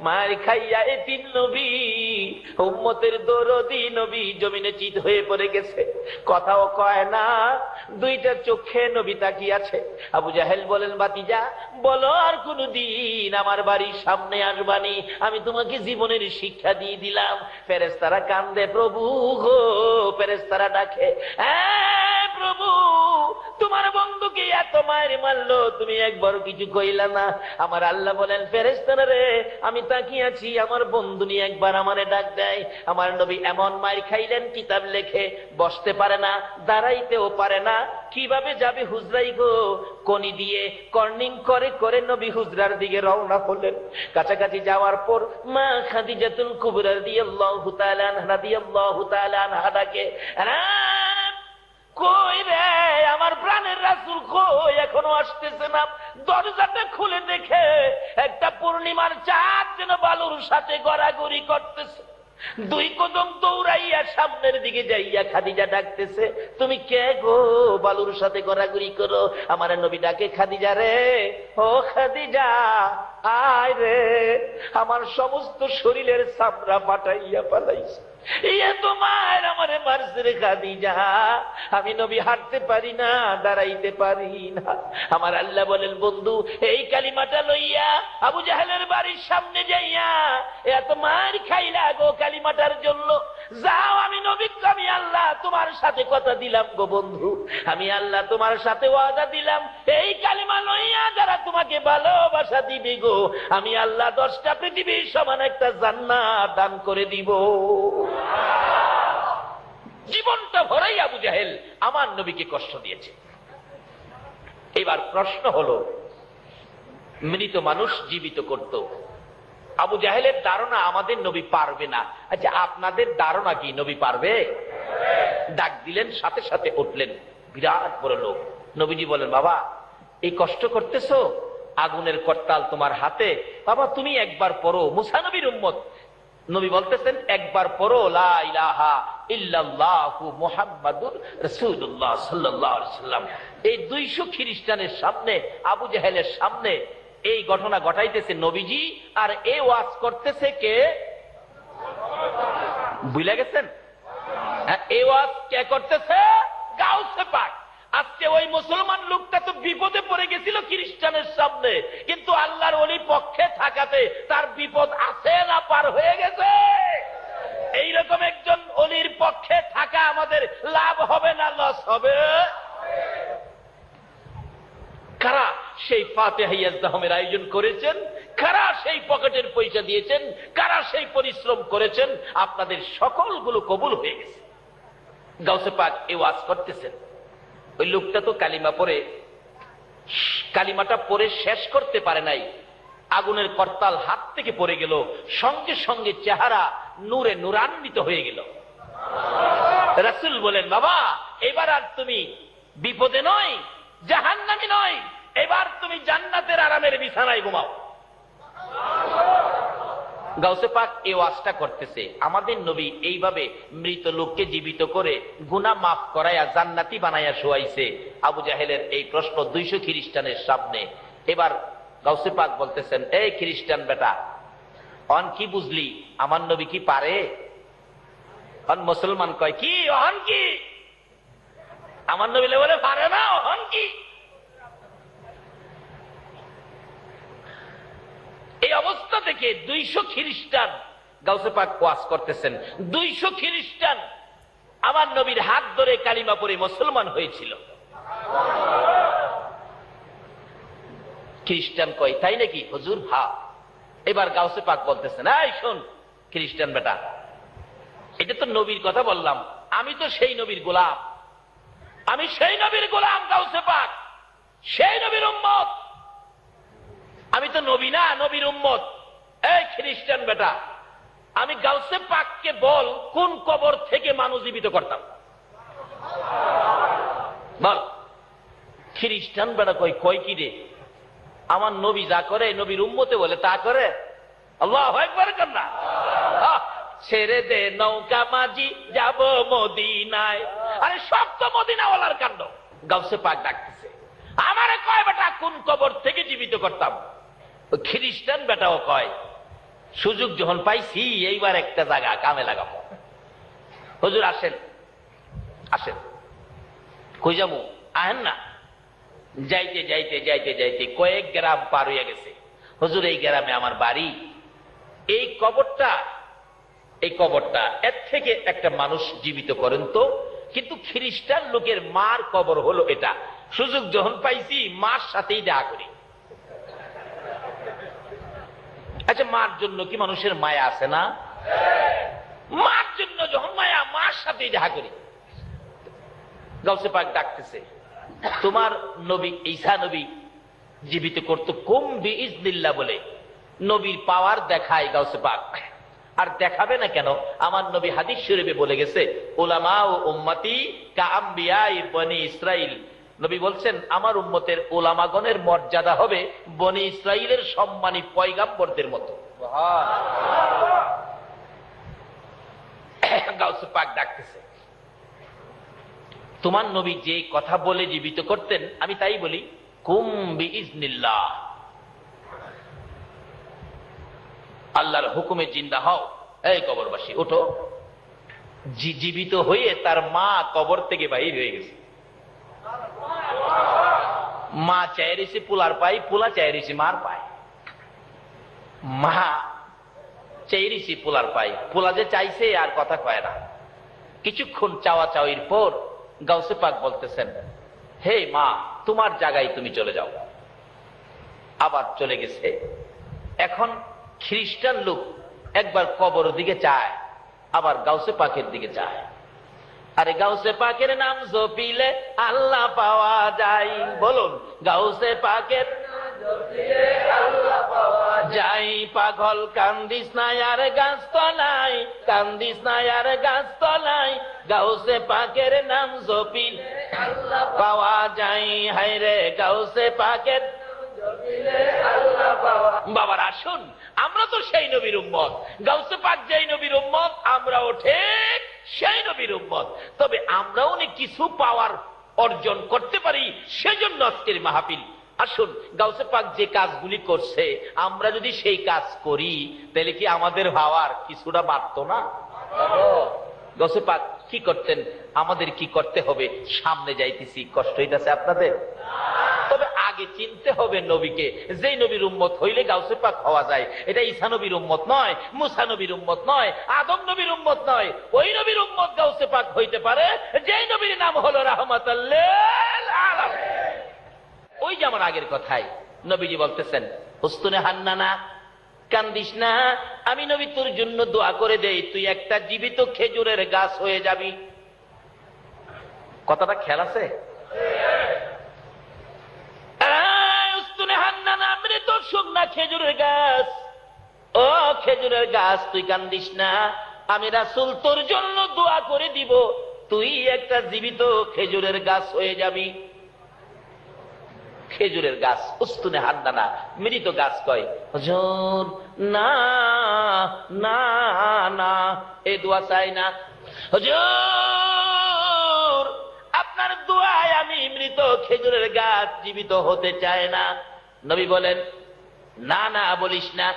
মার খাইয়া এতিম নবী, উম্মতের দরদি নবী জমিনে চিত হয়ে পড়ে গেছে, কথাও কয় না, দুইটা চোখে নবী তাকিয়ে আছে। আবু জাহেল বলেন, ভাতিজা বলো আর কোনদিন আমার বাড়ির সামনে আসবানি, আমি তোমাকে জীবনের শিক্ষা দিয়ে দিলাম। ফেরেশতারা কান্দে, প্রভু গো, ফেরেশতারা ডাকে, প্রভু তোমার বন্ধুকে এত মায়ের মারলো, তুমি একবার কিছু কইলা না। আমার আল্লাহ বলেন, ফেরেশতারা রে, আমি তাকিয়ে আছি, আমার বন্ধু নিয়ে একবার আমারে ডাক দেয়। আমার নবী এমন মায়ের খাইলেন, কিতাব লেখে বসতে পারে না, দাঁড়াইতেও পারে না, কিভাবে যাবে হুজরাই গো। কনি দিয়ে কর্নিং করে করে নবী হুজরার দিকে রওনা হলেন। কাছাকাছি যাওয়ার পর মা খাদিজাতুল কুবরা রাদিয়াল্লাহু তাআলা আনহা ডাকে, কই রে আমার প্রাণের রাসূল, কই এখনো আসতেছে না? দরজাটা খুলে দেখে একটা পূর্ণিমার চাঁদ যেন বালুর সাথে গড়াগড়ি করতেছে। দুই কদম দৌড়াইয়া সামনের দিকে যাইয়া খাদিজা ডাকতেছে, তুমি কে গো, বালুর সাথে গড়াগড়ি করো? আমার নবী ডাকে, খাদিজা রে, ও খাদিজা আয় রে, আমার সমস্ত শরীরের চামড়া ফাটাইয়া পালাইছে, তোমার আমারে মারছে রে খাদিজা, আমি নবী হাঁটতে পারি না, দাঁড়াইতে পারি না। আমার আল্লাহ বলেন, বন্ধু এই কালিমাটা লইয়া আবু জাহেলের বাড়ির সামনে যাইয়া এত মার খাইলা গো কালিমাটার জন্য, যাও, আমি নবী, আমি আল্লাহ তোমার সাথে কথা দিলাম গো বন্ধু, আমি আল্লাহ তোমার সাথে ওয়াদা দিলাম, এই কালিমা লইয়া যারা তোমাকে ভালোবাসা দিবে গো, আমি আল্লাহ 10টা পৃথিবীর সমান একটা জান্নাত দান করে দিব। জীবনটা ভরাই আবু জাহেল আমার নবীকে কষ্ট দিয়েছে। এবার প্রশ্ন হলো, মৃত মানুষ জীবিত করত, আবু জাহেলের ধারণা আমাদের নবী পারবে না। আচ্ছা আপনাদের ধারণা কি নবী পারবে? ডাক দিলেন, সাথে সাথে উঠলেন, বিরাট বড় লোক। নবীজি বলেন, বাবা এই কষ্ট করতেছো, আগুনের করতাল তোমার হাতে, বাবা তুমি একবার পড়ো, মুসা নবীর উম্মত, নবী বলতেছেন একবার পড়ো লা ইলাহা ইল্লাল্লাহু মুহাম্মাদুর রাসূলুল্লাহ সাল্লাল্লাহু আলাইহি সাল্লাম। এই 200 খ্রিস্টানের সামনে, আবু জাহেলের সামনে এই ঘটনা ঘটাইতেছে নবীজি, আর এই ওয়াজ করতেছে কে? ভুলে গেছেন? এই ওয়াজ কে করতেছে? গাউসে পাক। আজকে ওই মুসলমান লোকটা তো বিপদে পড়ে গেছিল খ্রিস্টানের সামনে, কিন্তু আল্লাহর ওলি পক্ষে থাকাতে তার বিপদ আছে না পার হয়ে গেছে? এইরকম একজন ওলির পক্ষে থাকা আমাদের লাভ হবে না লস হবে? কারা সেই ফাতিহা ইয়াজদাহমের আয়োজন করেছেন? কারা সেই পকেটের পয়সা দিয়েছেন? কারা সেই পরিশ্রম করেছেন? আপনাদের সকলগুলো কবুল হয়ে গেছে। গাউসে পাক এই ওয়াজ করতেছেন। ওই লোকটা তো কালিমা পড়ে, কালিমাটা পড়ে শেষ করতে পারে নাই, আগুনের করতাল হাত থেকে পড়ে গেল, সঙ্গে সঙ্গে চেহারা নূরে নূরান্বিত হয়ে গেল। রাসূল বলেন, বাবা এবার আর তুমি বিপদে নয়, জাহান্নামী নয়, এবার তুমি জান্নাতের আরামের বিছানায় ঘুমাও। গাউসে পাক এই ওয়াজটা করতেছে। আমাদের নবী এইভাবে মৃত লোককে জীবিত করে গুনাহ মাফ করাইয়া জান্নাতি বানাইয়া শোয়াইছে। আবু জাহেলের এই প্রশ্ন 200 খ্রিস্টানের সামনে। এবার গাউসে পাক বলতেছেন, এই খ্রিস্টান বেটা, অন কি বুঝলি? আমার নবী কি পারে? অন মুসলমান কয় কি অহন কি? আমার নবী বলে পারে না, অহন কি? এই অবস্থা থেকে 200 খ্রিস্টান গাউসে পাক ওয়াজ করতেছেন। 200 খ্রিস্টান আমার নবীর হাত ধরে কালিমা পড়ে মুসলমান হয়েছিল। খ্রিস্টান কয় তাই নাকি হুজুর? হ্যাঁ। এবার গাউসে পাক বলতেছেন, এই শোন খ্রিস্টান বেটা, এটা তো নবীর কথা বললাম, আমি তো সেই নবীর গোলাম, আমি সেই নবীর গোলাম গাউসে পাক, সেই নবীর উম্মত, আমি তো নবী না, নবীর উম্মত। এই খ্রিস্টান বেটা, আমি গাউসে পাককে বল কোন কবর থেকে মানুষ জীবিত করতাম, বল। খ্রিস্টান বেটা কয় কি রে, আমার নবী যা করে নবীর উম্মতে বলে তা করে। আল্লাহু আকবার কন্যা। ছেড়ে দে নৌকা মাঝি যাব মদিনায়। আরে সব তো মদিনাওয়ালার কাণ্ড। গাউসে পাক ডাকতেছে, আমারে কয় বেটা কোন কবর থেকে জীবিত করতাম? খ্রিস্টান বেটাও কয়, সুযোগ যখন পাইছি এইবার একটা জায়গা কামে লাগাবো। হুজুর আসেন, আসেন। কই যাবো? আহেন না। যাইতে যাইতে যাইতে যাইতে কয়েক গ্রাম পার হইয়া গেছে। হুজুর এই গ্রামে আমার বাড়ি, এই কবরটা এর থেকে একটা মানুষ জীবিত করেন তো। কিন্তু খ্রিস্টান লোকের মার কবর হলো এটা। সুযোগ যখন পাইছি মার সাথেই দেখা করি। আচ্ছা, মার জন্য কি মানুষের মায়া আছে না? মার জন্য যখন মায়া, মার সাথেই দেখা করি। গাউসে পাক ডাকতেছে, তোমার নবী ঈসা নবী জীবিত করতো কুম বিইজনিল্লাহ বলে নবীর পাওয়ার দেখায় গাউসে পাক। আর দেখাবে না কেন? আমার নবী হাদিস শরীফে বলে গেছে, উলামা ও উম্মতি কাআম্বিয়াই বনি ইসরাইল। নবী বলছেন, আমার উম্মতের উলামাগণের মর্যাদা হবে বনি ইসরাইলের সম্মানী পয়গাম্বরদের মতো। গাউসে পাক ডাকতেছে, তোমার নবী যে কথা বলে জীবিত করতেন, আমি তাই বলি, কুম বিইজনিল্লাহ, আল্লাহর হুকুমে জিন্দা হও। এই কবরবাসী ওঠো। জীবিত হয়ে তার মা কবর থেকে বাহির হয়ে গেছে। মা চায় রয়েছে পোলার পাই, পোলা চায় রয়েছে মার পায়। মা চাই রয়েছে পোলার পাই, পোলা যে চাইছে আর কথা কয় না। কিছুক্ষণ চাওয়া চাওয়ির পর গাউসে পাক বলতেছেন, হে মা, তোমার জায়গায় তুমি চলে যাও। আবার চলে গেছে। এখন খ্রিস্টান লোক একবার কবর দিকে চায়, আবার গাউসে পাকের দিকে চায়। আরে গাউসে পাকের নাম জপিলে আল্লাহ পাওয়া যায়। বলুন, গাউসে পাকের যাই পাগল, কান্দিস না আর গাছ তলায়, কান্দিস না আর গাছ তলায়, গাউসে পাকের নাম জপিল পাওয়া যায়। হায় রে গাউসে পাকের বাবার আসুন, আমরা তো সেই নবীর উম্মত, গাউসে পাক যেই নবীর উম্মত, আমরাও ঠিক সেই নবীর উম্মত। তবে আমরাও অনেক কিছু পাওয়ার অর্জন করতে পারি, সেজন্য আজকের মাহফিল। আসুন, গাউসে পাক যে কাজগুলি করছে আমরা যদি সেই কাজ করি, তাহলে কি আমাদের ভাবার কিছুটা বাড়ত না? গাউসে পাক কি করতেন, আমাদের কি করতে হবে? সামনে যাইতেছি, কষ্ট হইতেছে আপনাদের? তবে আগে চিনতে হবে নবীকে। যেই নবীর উম্মত হইলে গাউসে পাক হওয়া যায়। এটা ঈসা নবীর উম্মত নয়, মুসা নবীর উম্মত নয়, আদম নবীর উম্মত নয়। ওই নবীর উম্মত গাউসে পাক হইতে পারে যেই নবীর নাম হলো রাহমাতুল লিল আলামিন। ওই যে আমার আগের কথাই নবীজি বলতেছেন, উস্তুনে হান্নানা, কান্দিস না, আমি নবী তোর জন্য দোয়া করে দেই, তুই একটা জীবিত খেজুরের গাছ হয়ে যাবি। কথাটা খেয়াল আছে? উস্তুনে হান্নানা, মৃত শুকনা খেজুরের গাছ, ও খেজুরের গাছ তুই কান্দিস না, আমি রাসূল তোর জন্য দোয়া করে দিব, তুই একটা জীবিত খেজুরের গাছ হয়ে যাবি। খেজুরের গাছ, উস্তুনে হান্নানা, মৃত গাছ কয়, হুজুর না না না, এই দোয়া চাই না হুজুর, আপনার দোয়ায় আমি মৃত খেজুরের গাছ জীবিত হতে চাই না। নবী বলেন, না না বলিস না,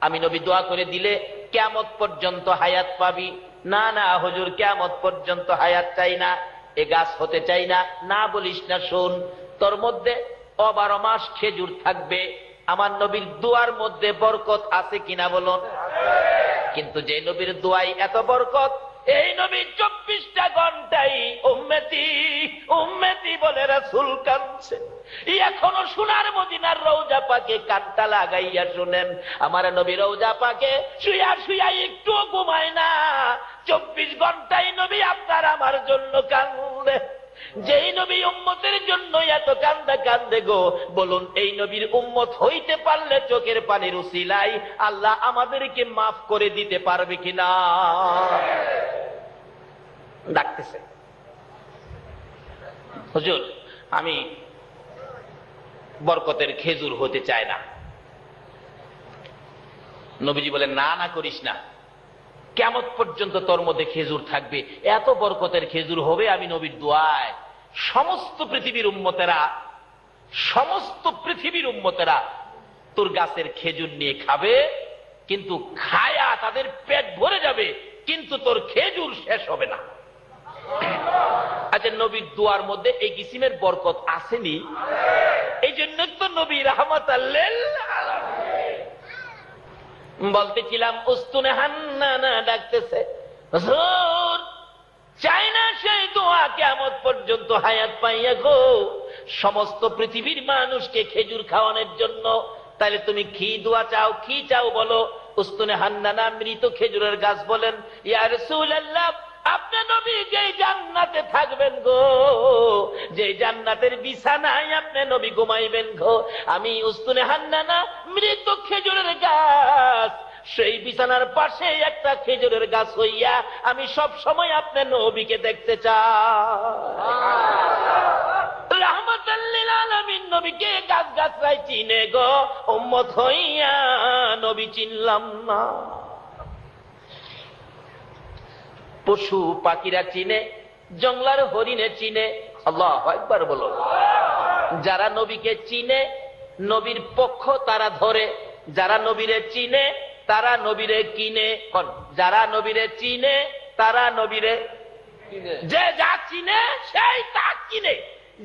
আমি নবী দোয়া করে দিলে কিয়ামত পর্যন্ত হায়াত পাবি। না না হুজুর, কিয়ামত পর্যন্ত হায়াত চাই না, এ গাছ হতে চাই না, না বলিস না। শোন, তোর মধ্যে 12 মাস খেজুর থাকবে। আমার নবীর দোয়ার মধ্যে বরকত আছে কিনা বলুন? কিন্তু যে নবীর দোয়াই এত বরকত, এই নবী 24টা ঘন্টাই উম্মতি উম্মতি বলে রাসূল কাঁদছে। এখনো সোনার মদিনার রওজা পাকে কানটা লাগাইয়া শুনেন, আমার নবী রওজা পাকে শুয়া শুয়া একটু ঘুমায় না, 24 ঘন্টাই নবী আপনার আমার জন্য কান্দে। যেই নবী উম্মতের জন্য এত কান্দা কান্দে গো, বলুন এই নবীর উম্মত হইতে পারলে চোখের পানির উসিলায় আল্লাহ আমাদেরকে মাফ করে দিতে পারবে কিনা? ডাকতেছে, হুজুর আমি বরকতের খেজুর হতে চাই না। নবীজি বলেন, না না করিস না, কিয়ামত পর্যন্ত তোর মধ্যে খেজুর থাকবে, এত বরকতের খেজুর হবে আমি নবীর দোয়ায়। সমস্ত পৃথিবীর উম্মতেরা তোর গাছের খেজুর নিয়ে খাবে, কিন্তু খায়া তাদের পেট ভরে যাবে, কিন্তু তোর খেজুর শেষ হবে না। আচ্ছা, নবীর দোয়ার মধ্যে এই কিসিমের বরকত আসেনি? এই জন্য তো নবী রাহমাতুল লিল আলামিন। বলতেছিলাম, উস্তুনে হান্নানা ডাকতেছে, হুজুর চাই না সেই দোয়া কিয়ামত পর্যন্ত হায়াত পাইয়া গো, সমস্ত পৃথিবীর মানুষকে খেজুর খাওয়ানোর জন্য। তাহলে তুমি কি দোয়া চাও, কি চাও বলো? উস্তুনে হান্নানা মৃত খেজুরের গাছ বলেন, ইয়া রাসূলুল্লাহ, আপনার নবী যেই জান্নাতে থাকবেন গো, যে জান্নাতের বিছানায় আপনি নবী ঘুমাইবেন গো, আমি উস্তুনে হান্নানা মৃত খেজুরের গাছ, সেই বিছানার পাশে একটা খেজুরের গাছ হইয়া আমি সব সময় আপনার নবীকে দেখতে চাই। রাহমাতুল লিল আলামিন নবীকে গাছ গাছরাই চিনে গো, উম্মত হইয়া নবী চিনলাম না। পশু পাখিরা চিনে, জঙ্গলার হরিণে চিনে। আল্লাহু আকবার বলো। যারা নবীকে চিনে, নবীর পক্ষ তারা ধরে, যারা নবীরে চিনে তারা নবীরে কিনে। যারা নবীরে চিনে তারা নবীরে, যে যা চিনে সেই তা কিনে।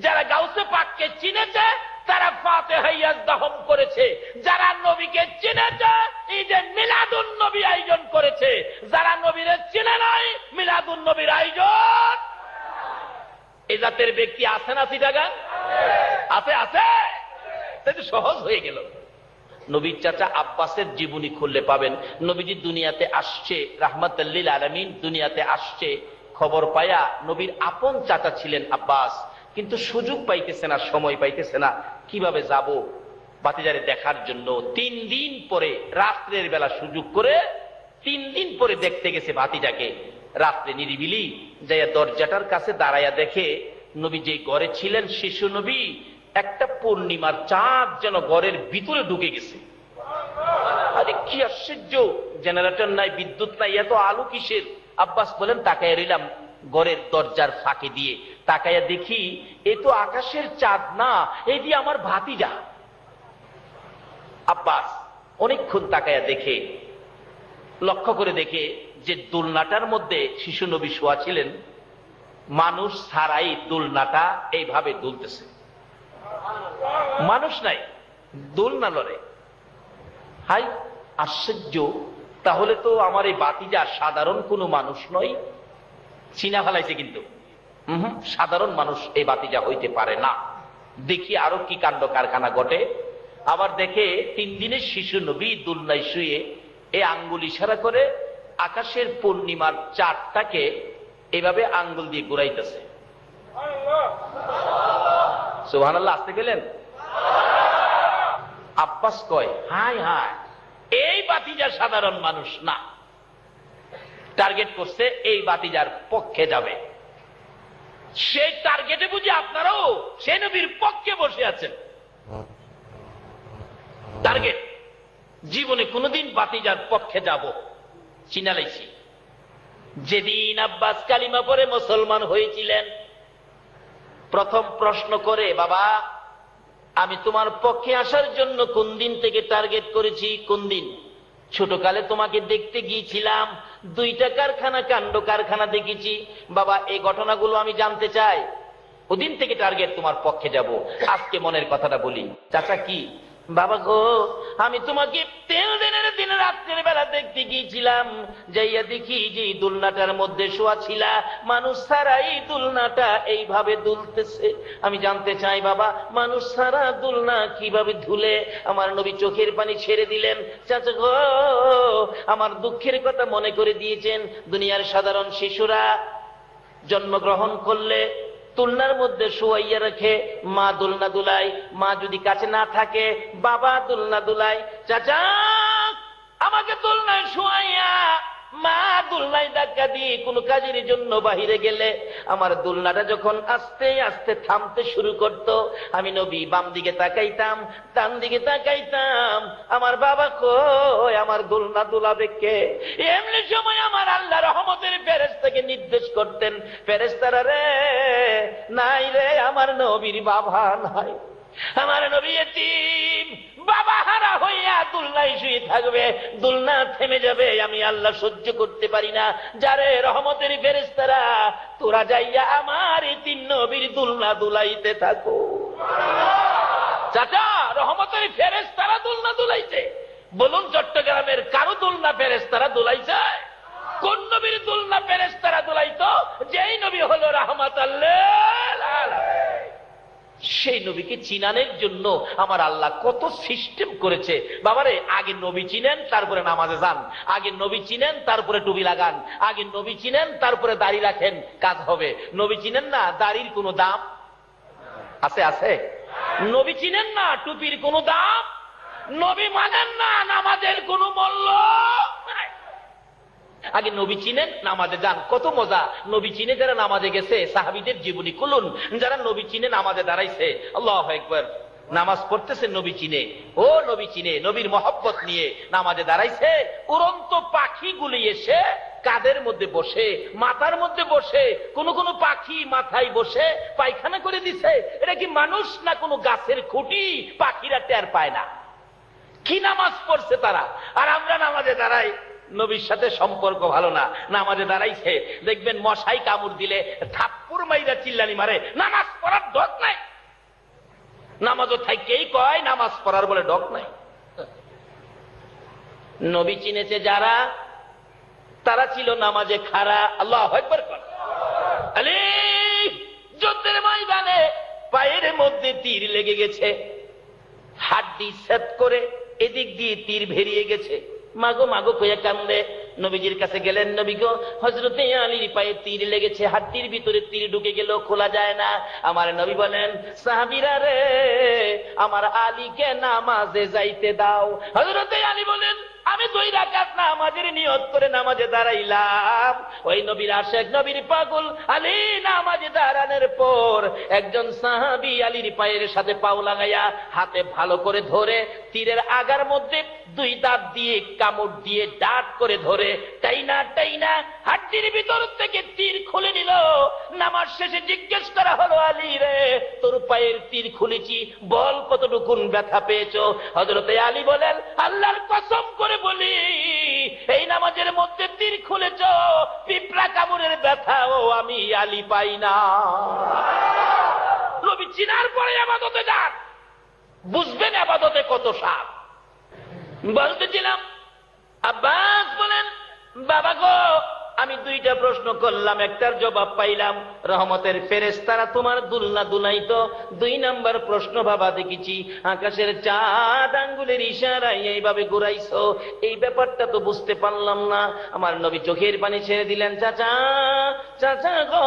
যারা গাউসে পাককে চিনেছে তারা ফাতিহা ইয়াজদাহম করেছে, যারা নবীকে চিনেছে ঈদে মিলাদুন নবী আয়োজন করেছে, যারা নবীরে চিনে নাই মিলাদুন নবীর আয়োজন। এই জাতের ব্যক্তি আছে না চিটাগাং? আছে আছে, তাই তো সহজ হয়ে গেল। নবীর চাচা আব্বাসের জীবনী খুললে পাবেন, নবীজি দুনিয়াতে আসছে, রাহমাতুল লিল আলামিন দুনিয়াতে আসছে, খবর পায়া নবীর আপন চাচা ছিলেন আব্বাস, কিন্তু সুযোগ পাইতেছে না, সময় পাইতেছে না, কিভাবে যাব ভাতিজারে দেখার জন্য। 3 দিন পরে রাত্রের বেলা সুযোগ করে 3 দিন পরে দেখতে গেছে ভাতিজাকে। রাত্রে নিরিবিলি যাইয়া দরজাটার কাছে দাঁড়াইয়া দেখে নবী যে ঘরে ছিলেন শিশু নবী, একটা পূর্ণিমার চাঁদ যেন ঘরের ভিতরে ঢুকে গেছে। আরে কি আশ্চর্য, জেনারেটর নাই, বিদ্যুৎ নাই, এত আলো কিসের? আব্বাস বলেন তাকাইয়া রইলাম ঘরের দরজার ফাঁকে দিয়ে, তাকাইয়া দেখি এ তো আকাশের চাঁদ না, এই দিয়ে আমার ভাতিজা। আব্বাস অনেকক্ষণ তাকাইয়া দেখে, লক্ষ্য করে দেখে যে দোলনাটার মধ্যে শিশু নবী শোয়া ছিলেন, মানুষ ছাড়াই দোলনাটা এইভাবে দুলতেছে, মানুষ নাই, দোলনা লড়ে। হাই আশ্চর্য, তাহলে তো আমার এই বাতিজা সাধারণ কোনো মানুষ নয়। চিনা ফেলাইছে কিন্তু, সাধারণ মানুষ এই বাতিজা হইতে পারে না। দেখি আরো কি কাণ্ড কারখানা ঘটে। আবার দেখে 3 দিনের শিশু নবী দোলনায় শুয়ে এই আঙ্গুল ইশারা করে আকাশের পূর্ণিমার চাঁদটাকে এভাবে আঙ্গুল দিয়ে ঘুরাইতেছে। সুবহানাল্লাহ, আসতে গেলেন? আব্বাস কয় হায় হায়, এই বাতিজা সাধারণ মানুষ না, টার্গেট করছে এই বাতিজার পক্ষে যাবে। সেই টার্গেটে বুঝি আপনারাও সে নবীর পক্ষে বসে আছেন। টার্গেট জীবনে কোনোদিন বাতিজার পক্ষে যাব চিনালাইছি। যেদিন আব্বাস কালিমা পড়ে মুসলমান হয়েছিলেন, প্রথম প্রশ্ন করে, বাবা আমি তোমার পক্ষে আসার জন্য কোন দিন থেকে টার্গেট করেছি? কোন দিন? ছোটকালে তোমাকে দেখতে গিয়েছিলাম, 2টা কারখানা, কাণ্ড কারখানা দেখেছি। বাবা এই ঘটনাগুলো আমি জানতে চাই, ওদিন থেকে টার্গেট তোমার পক্ষে যাব। আজকে মনের কথাটা বলি। চাচা কি? বাবা গো, আমি তোমাকে 3 দিনের দিন রাত্রের বেলা দেখতে গিয়েছিলাম, যাইয়া দেখি যে দোলনাটার মধ্যে শোয়া ছিলা, মানুষ ছাড়াই দোলনাটা এইভাবে দুলতেছে। আমি জানতে চাই বাবা, মানুষ ছাড়া দোলনা কিভাবে ধুলে? আমার নবী চোখের পানি ছেড়ে দিলেন। চাচা গো, আমার দুঃখের কথা মনে করে দিয়েছেন। দুনিয়ার সাধারণ শিশুরা জন্মগ্রহণ করলে দোলনার মধ্যে শোয়াইয়া রাখে, মা দোলনা দুলাই, মা যদি কাছে না থাকে বাবা দোলনা দুলাই। চাচা আমাকে দোলনায় শোয়াইয়া মা দোলনায় ধাক্কা দিয়ে কোনো কাজের জন্য বাহিরে গেলে আমার দোলনাটা যখন আস্তে আস্তে থামতে শুরু করত, আমি নবী বাম দিকে তাকাইতাম, ডান দিকে তাকাইতাম, আমার বাবা কই, আমার দোলনা দুলাবে কে? এমনি সময় আমার আল্লাহ রহমতের ফেরেশতাকে নির্দেশ করতেন, ফেরেশতারা রে, নাই রে আমার নবীর বাবা নাই, আমার নবী এতিম, বাবা হারা হইয়া দোলনায় শুয়ে থাকবে, দোলনা থেমে যাবে, আমি আল্লাহ সহ্য করতে পারি না। যারে রহমতের ফেরেশতারা, তোরা যাইয়া আমার এতিম নবীর দোলনা দুলাইতে থাকো। চাচা রহমতের ফেরেশতারা দোলনা দুলাইছে? বলুন চট্টগ্রামের কারো দোলনা ফেরেশতারা দুলাইছে? কোন নবীর দোলনা ফেরেশতারা দুলাইতো? যেই নবী হলো রাহমাতাল লিল আলামিন। সেই নবীকে চিনানোর জন্য আমার আল্লাহ কত সিস্টেম করেছে। বাবারে, আগে নবী চিনেন তারপরে নামাজে যান, আগে নবী চিনেন তারপরে টুপি লাগান, আগে নবী চিনেন তারপরে দাড়ি রাখেন, কাজ হবে। নবী চিনেন না, দাড়ির কোনো দাম আছে? আছে? নবী চিনেন না, টুপির কোনো দাম? নবী মানেন না, নামাজের কোনো মূল্য নাই। আগে নবী চিনেন, নামাজে যান, কত মজা। নবী চিনে যারা নামাজে গেছে, সাহাবীদের জীবনী খুলুন, যারা নবী চিনে নামাজে দাঁড়াইছে, আল্লাহু আকবার, নামাজ পড়তেছে নবী চিনে, ও নবী চিনে, নবীর মহব্বত নিয়ে নামাজে দাঁড়াইছে। উড়ন্ত পাখিগুলি এসে কাদের মধ্যে বসে, মাথার মধ্যে বসে, কোন কোন পাখি মাথায় বসে পায়খানা করে দিছে। এটা কি মানুষ না কোন গাছের খুঁটি? পাখিরা টের পায় না। কি নামাজ পড়ছে তারা, আর আমরা নামাজে দাঁড়াই। নবীর সাথে সম্পর্ক ভালো না, নামাজে দাঁড়াইছে, দেখবেন মশাই কামড় দিলে থাপ্পড় মাইরা চিল্লানি মারে, নামাজ পড়ার ডক নাই। নামাজও থাকেই কয় নামাজ পড়ার বলে ডক নাই। নবী চিনেছে যারা, তারা ছিল নামাজে খাড়া। আল্লাহু আকবার কর। আলী যুদ্ধের ময়দানে পায়ের মধ্যে তীর লেগে গেছে, হাড্ডি সেট করে এদিক দিয়ে তীর ভেরিয়ে গেছে, মাগো মাগো কইয়া কান্দে। নবীজির কাছে গেলেন, নবী গো, হযরতে আলীর পায়ে তীর লেগেছে, হাড্ডির ভিতরে তীর ঢুকে গেল, খোলা যায় না। আমার নবী বলেন, সাহাবীরা রে, আমার আলীকে নামাজে যাইতে দাও। হযরতে আলী বলেন, আমি 2 রাকাত নামাজের নিয়ত করে নামাজে দাঁড়াইলাম। ওই নবীর আশিক, নবীর পাগল আলী নামাজে দাঁড়ানোর পর একজন সাহাবী আলীর পায়ের সাথে পাও লাগাইয়া হাতে ভালো করে ধরে তীরের আগার মধ্যে 2 দাঁত দিয়ে কামড় দিয়ে ডাট করে ধরে টাইনা টাইনা হাড্ডির ভিতর থেকে তীর খুলে নিল। নামাজ শেষে জিজ্ঞেস করা হলো, আলী রে, তোর পায়ের তীর খুলেছি, বল কতটুকুন ব্যথা পেয়েছো? হযরতে আলী বলেন, আল্লাহর কসম করে বলি, এই নামাজের মধ্যে তীর খুলেছ, পিঁপড়া কামড়ের ব্যথাও আমি আলী পাই না। নবী চিনার পরে ইবাদতে যান, বুঝবেন ইবাদতে কত স্বাদ। বলতেছিলাম, আব্বাস বলেন, বাবা গো, আমি 2টা প্রশ্ন করলাম, একটার জবাব পাইলাম, রহমতের ফেরেশতারা তোমার দুলনা দুলাইতো। 2 নাম্বার প্রশ্ন, বাবা দেখেছি আকাশের চাঁদ আঙ্গুলের ইশারায় এইভাবে ঘুরাইছো, এই ব্যাপারটা তো বুঝতে পারলাম না। আমার নবী চোখের পানি ছেড়ে দিলেন, চাচা চাচা গো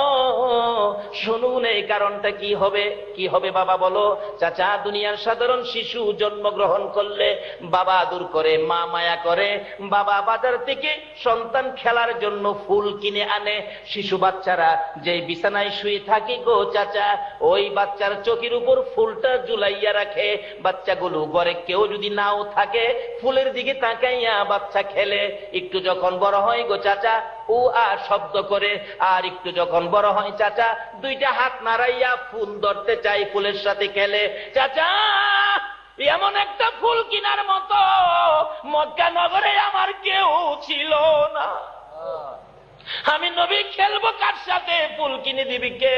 শুনুন, এই কারণটা কি হবে? কি হবে বাবা বলো? চাচা, দুনিয়ার সাধারণ শিশু জন্মগ্রহণ করলে বাবা আদর করে, মা মায়া করে, বাবা বাজার থেকে সন্তান খেলার জন্য ফুল কিনে আনে। শিশু বাচ্চারা যে বিছানায় শুয়ে থাকে গো চাচা, ওই বাচ্চার চোখের উপর ফুলটা ঝুলাইয়া রাখে। বাচ্চাগুলো ঘরে কেউ যদি নাও থাকে, ফুলের দিকে তাকাইয়া বাচ্চা খেলে। একটু যখন বড় হয় গো চাচা, ও আর শব্দ করে, আর একটু যখন বড় হয় চাচা, 2টা হাত নাড়াইয়া ফুল ধরতে চাই, ফুলের সাথে খেলে। চাচা, এমন একটা ফুল কিনার মতো মক্কা নগরে আমার কেউ ছিল না। আমি নবী খেলবো কার সাথে? ফুল কিনে দিবি কে?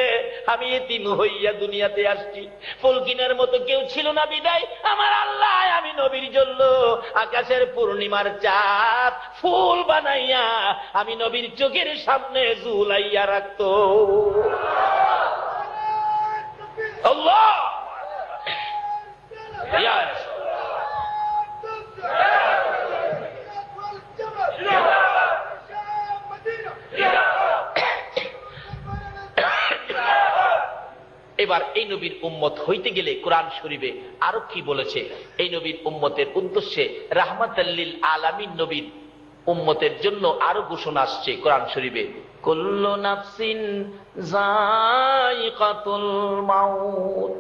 আমি এতিম হইয়া দুনিয়াতে আসছি, ফুল কিনার মতো কেউ ছিল না বিদায় আমার আল্লাহ আমি নবীর জন্য আকাশের পূর্ণিমার চাঁদ ফুল বানাইয়া আমি নবীর চোখের সামনে ঝুলাইয়া রাখতো। আল্লাহ এবার এই নবীর উম্মত হইতে গেলে কোরআন শরীফে আরো কি বলেছে? এই নবীর উম্মতের উদ্দেশ্যে রাহমাতাল লিল আলামিন নবীর উম্মতের জন্য আরো ঘোষণা আসছে কোরআন শরীফে, কুল্লু নাফসিন যায়িকাতুল মাউত,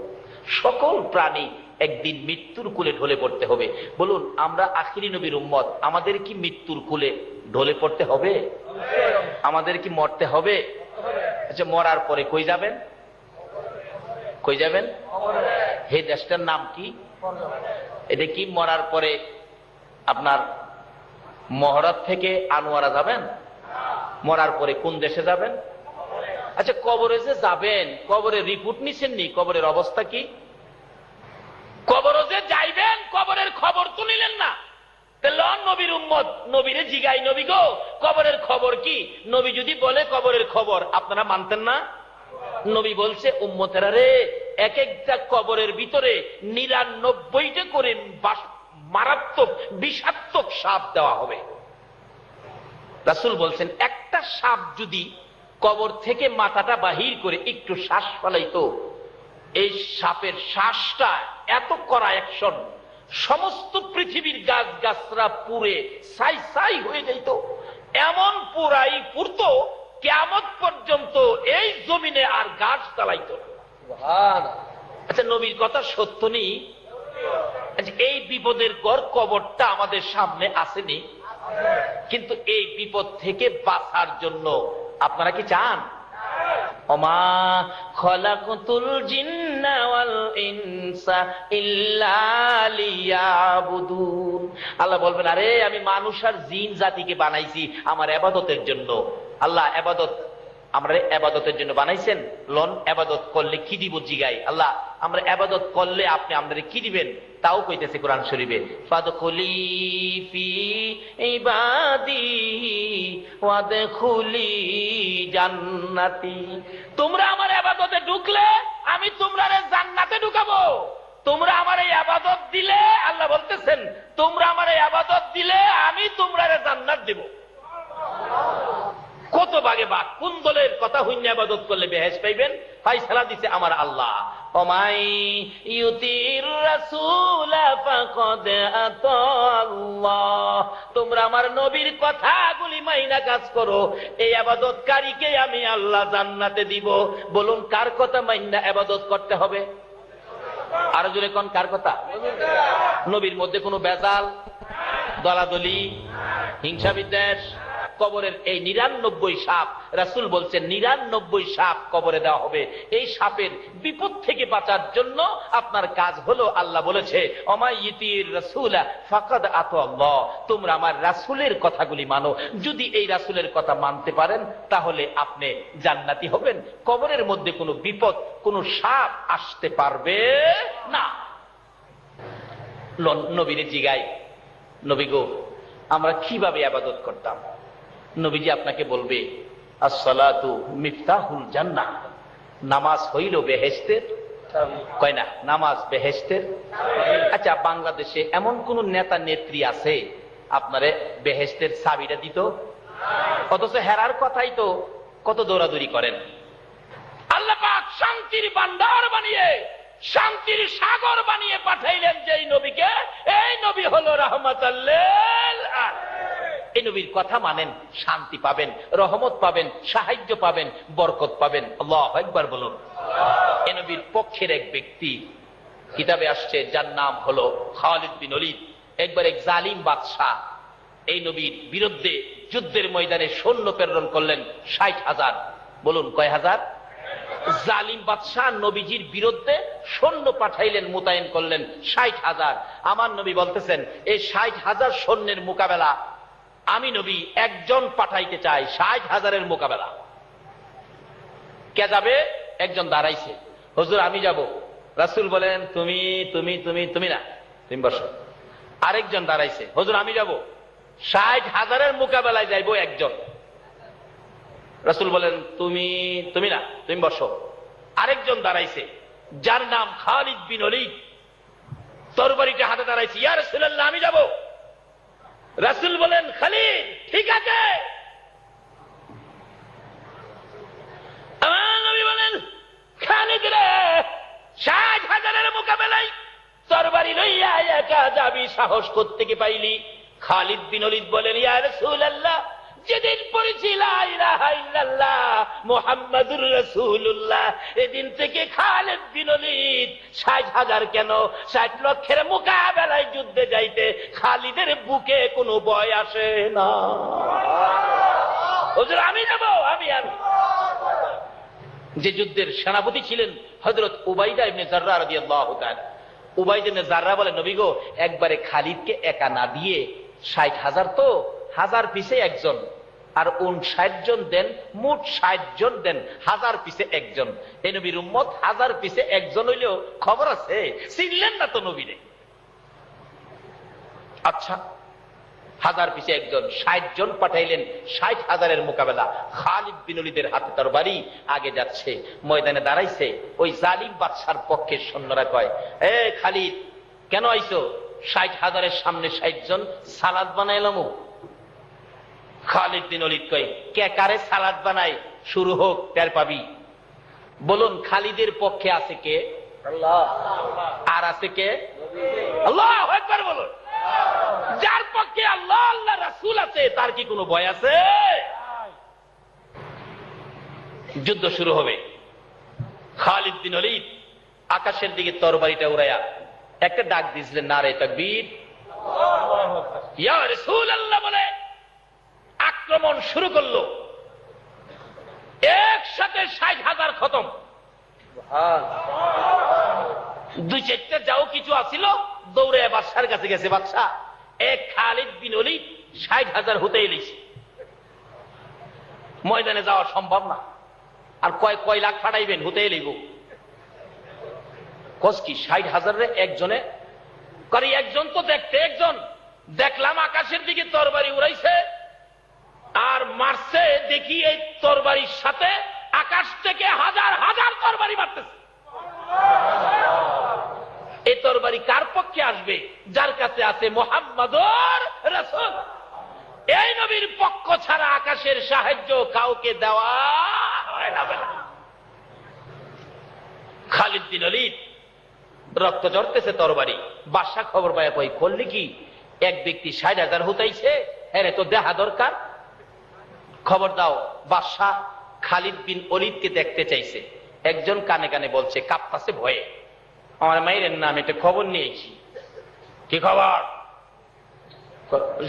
সকল প্রাণী একদিন মৃত্যুর কুলে ঢলে পড়তে হবে। বলুন, আমরা আখিরি নবীর উম্মত, আমাদের কি মৃত্যুর কুলে ঢলে পড়তে হবে? আমাদের কি মরতে হবে? আচ্ছা, মরার পরে কই যাবেন? কই যাবেন? হে দেশটার নাম কি? এটা কি মরার পরে আপনার মহরত থেকে আনোয়ারা যাবেন? মরার পরে কোন দেশে যাবেন? আচ্ছা, কবরে যে যাবেন, কবরের রিপোর্ট নিছেন নি? কবরের অবস্থা কি? কবরে যে যাইবেন, কবরের খবর তো নিলেন না। নবীর উম্মত নবীরে জিগাই, নবী গো কবরের খবর কি? নবী যদি বলে কবরের খবর, আপনারা মানতেন না? নবী বলছে, উম্মতেরা রে, এক একটা কবরের ভিতরে 99টা করে মারাত্মক বিষাক্তক সাপ দেওয়া হবে। রাসূল বলছেন, একটা সাপ যদি কবর থেকে মাথাটা বাহির করে একটু শ্বাস ফেলাইতো, এই সাপের শ্বাসটা এত কড়া অ্যাকশন, সমস্ত পৃথিবীর গাছ গাছরা পুড়ে ছাই ছাই হয়ে যেত। এমন পুরাই পুরতো, কিয়ামত পর্যন্ত এই জমিনে আর গাছ চালাইতো না। আচ্ছা, নবীর কথা সত্য নেই? এই বিপদের গড় কবরটা আমাদের সামনে আসেনি, কিন্তু এই বিপদ থেকে বাঁচার জন্য আপনারা কি চান? ওমা খলাকতুল জিন্না ওয়াল ইনসা ইল্লা লিয়াবুদুন। আল্লাহ বলবেন, আরে আমি মানুষ আর জিন জাতিকে বানাইছি আমার ইবাদতের জন্য। আল্লাহ ইবাদত, আমরা ইবাদতের জন্য বানাইছেন। লন ইবাদত করলে কি দিব জিগাই। আল্লাহ, আমরা ইবাদত করলে আপনি আমাদের কি দিবেন? তাও কইতেছে কোরআন শরীফে, ফাদখুলি ফি ইবাদি ওয়াদখুলি জান্নাতি। তোমরা আমার ইবাদতে ঢুকলে আমি তোমরা জান্নাতে ঢুকাবো। তোমরা আমার ইবাদত দিলে, আল্লাহ বলতেছেন, তোমরা আমার ইবাদত দিলে আমি তোমরা জান্নাত দেব। কত ভাগে ভাগ, কোন দলের কথা হইন্য ইবাদত করলে বেহেশত পাইবেন, ফায়সালা দিছে আমার আল্লাহ। ওমাই ইউতির রাসূল ফাকাদ আতাল্লাহ, তোমরা আমার নবীর কথাগুলি মাইনা কাজ করো, এই ইবাদতকারীকে আমি আল্লাহ জান্নাতে দিব। বলুন কার কথা মাইনা ইবাদত করতে হবে? আরো জোরে কোন কার কথা? নবীর মধ্যে কোনো বেজাল, দলাদলি, হিংসা বিদ্বেষ। কবরের এই 99 সাপ, রাসূল বলছেন 99 সাপ কবরে দেওয়া হবে। এই সাপের বিপদ থেকে বাঁচার জন্য আপনার কাজ হলো, আল্লাহ বলেছে অমাইয়িতির রাসূলা ফাকাদ আতাল্লাহ, তোমরা আমার রাসূলের কথাগুলি মানো। যদি এই রাসূলের কথা মানতে পারেন তাহলে আপনি জান্নাতি হবেন। কবরের মধ্যে কোনো বিপদ, কোনো সাপ আসতে পারবে না। নবীরে জিগাই, নবী গো আমরা কিভাবে ইবাদত করতাম? নবীজি আপনাকে বলবে আসসালাতু মিফতাহুল জান্নাহ, নামাজ হইল বেহেশতের, কয় না নামাজ বেহেশতের। আচ্ছা, বাংলাদেশে এমন কোন নেতা নেত্রী আছে আপনারে বেহেশতের চাবিটা দিত? অথচ হেরার কথাই তো কত দৌড়াদৌড়ি করেন। আল্লাহ পাক শান্তির ভান্ডার বানিয়ে, শান্তির সাগর বানিয়ে পাঠাইলেন যেই নবীকে, এই নবী হলো রাহমাতাল লিল আলামিন। এই নবীর কথা মানেন, শান্তি পাবেন, রহমত পাবেন, সাহায্য পাবেন, বরকত পাবেন। আল্লাহু আকবার বলুন। এই নবীর পক্ষের এক ব্যক্তি কিতাবে আসছে, যার নাম হলো খালিদ বিন ওলীদ। একবার এক জালিম বাদশাহ এই নবীর বিরুদ্ধে যুদ্ধের ময়দানে সৈন্য প্রেরণ করলেন 60,000। বলুন কয় হাজার? জালিম বাদশাহ নবীজির বিরুদ্ধে সৈন্য পাঠাইলেন, মোতায়েন করলেন 60,000। আমার নবী বলতেছেন এই 60,000 সৈন্যের মোকাবেলা আমি নবী একজন পাঠাইতে চাই। 60,000-এর মোকাবেলা কে যাবে? একজন দাঁড়াইছে, হুজুর আমি যাব। রাসূল বলেন তুমি তুমি তুমি তুমি না, তুমি বসো। আরেকজন দাঁড়াইছে, হুজুর আমি যাব। 60,000-এর মোকাবেলায় যাইব একজন। রাসূল বলেন তুমি তুমি না, তুমি বসো। আরেকজন দাঁড়াইছে, যার নাম খালিদ বিন ওলীদ, তরবারিটা হাতে দাঁড়াইছে। ইয়া রাসূলুল্লাহ আমি যাব। রাসূল বলেন খালিদ ঠিক আছে। আমার নবী বলেন খালিদ রে, 60,000-এর মোকাবেলায় তরবারি লইয়া একা যাবি, সাহস কোত্থেকে পাইলি? খালিদ বিন ওলীদ বলেন ইয়া রাসূলুল্লাহ, যেদিন পড়েছি লা ইলাহা ইল্লাল্লাহ মুহাম্মাদুর রাসূলুল্লাহ, এদিন থেকে খালিদ বিন ওলীদ 60,000 কেন 60 লক্ষের মোকাবেলায় যুদ্ধে যাইতে খালিদের বুকে কোনো ভয় আসে না। হুজুর আমি যাব, আমি আমি। যে যুদ্ধের সেনাপতি ছিলেন হযরত উবাইদা ইবনে জাররাহ রাদিয়াল্লাহু তাআলা, উবাইদা ইবনে জাররাহ বলে নবী গো একবারে খালিদকে একা না দিয়ে 60,000 তো 1000 পিছে একজন, আর 59 জন দেন, মোট 60 জন দেন, 1000 পিছে একজন। এই নবীর উম্মত 1000 পিছে একজন হইলেও খবর আছে, চিনলেন না তো নবীরে। আচ্ছা 1000 পিছে একজন, 60 জন পাঠাইলেন 60,000-এর মোকাবেলা। খালিদ বিন ওলীদের হাতে তরবারি, আগে যাচ্ছে, ময়দানে দাঁড়াইছে। ওই জালিম বাদশার পক্ষে সৈন্যরা কয় এ খালিদ কেন আইছো? 60,000-এর সামনে 60 জন, সালাদ বানাইলাম। খালিদ বিন ওলীদ কয় কে কারে সালাদ বানাই? শুরু হোক, টের পাবি। বলুন খালিদের পক্ষে আছে কে? আল্লাহ। আর আছে কে? আল্লাহু আকবার বলুন। যার পক্ষে আল্লাহ আল্লাহ রাসূল আছে তার কি কোনো ভয় আছে? যুদ্ধ শুরু হবে। খালিদ বিন ওলীদ আকাশের দিকে তরবারিটা উড়াইয়া একটা ডাক দিয়েছিলেন, নারে তাকবীর, ইয়া রাসূলুল্লাহ বলে আক্রমণ শুরু করলো। একসাথে 60,000 খতম। দুই চারটা যাও কিছু আসিল, দৌড়ে বাদশার কাছে গেছে। বাদশা এক খালিদ বিন ওলীদ 60,000 হতে এলিছে, ময়দানে যাওয়া সম্ভব না। আর কয় লাখ ফাটাইবেন? হতে এলিব কস কি 60,000 একজনে করে? একজন তো দেখতে একজন, দেখলাম আকাশের দিকে তরবারি উড়াইছে আর মারছে, দেখি এই তরবারির সাথে আকাশ থেকে হাজার হাজার তরবারি মারতেছে। এই তরবারি কার পক্ষে আসবে? যার কাছে আছে মুহাম্মাদুর রাসূল। এই নবীর পক্ষ ছাড়া আকাশের সাহায্য কাউকে দেওয়া হয় না। খালিদ বিন ওলীদ রক্ত ঝরতেছে তরবারি, বাদশা খবর পায়, কই করলি কি? এক ব্যক্তি ৬০,০০০ হুতাইছে, হ্যাঁ তো দেখা দরকার, খবর দাও। বাদশা খালিদ বিন ওলীদকে দেখতে চাইছে, একজন কানে কানে বলছে, কাঁপতাছে ভয়ে, আমার মায়ের নাম একটা খবর নিয়েছি। কি খবর?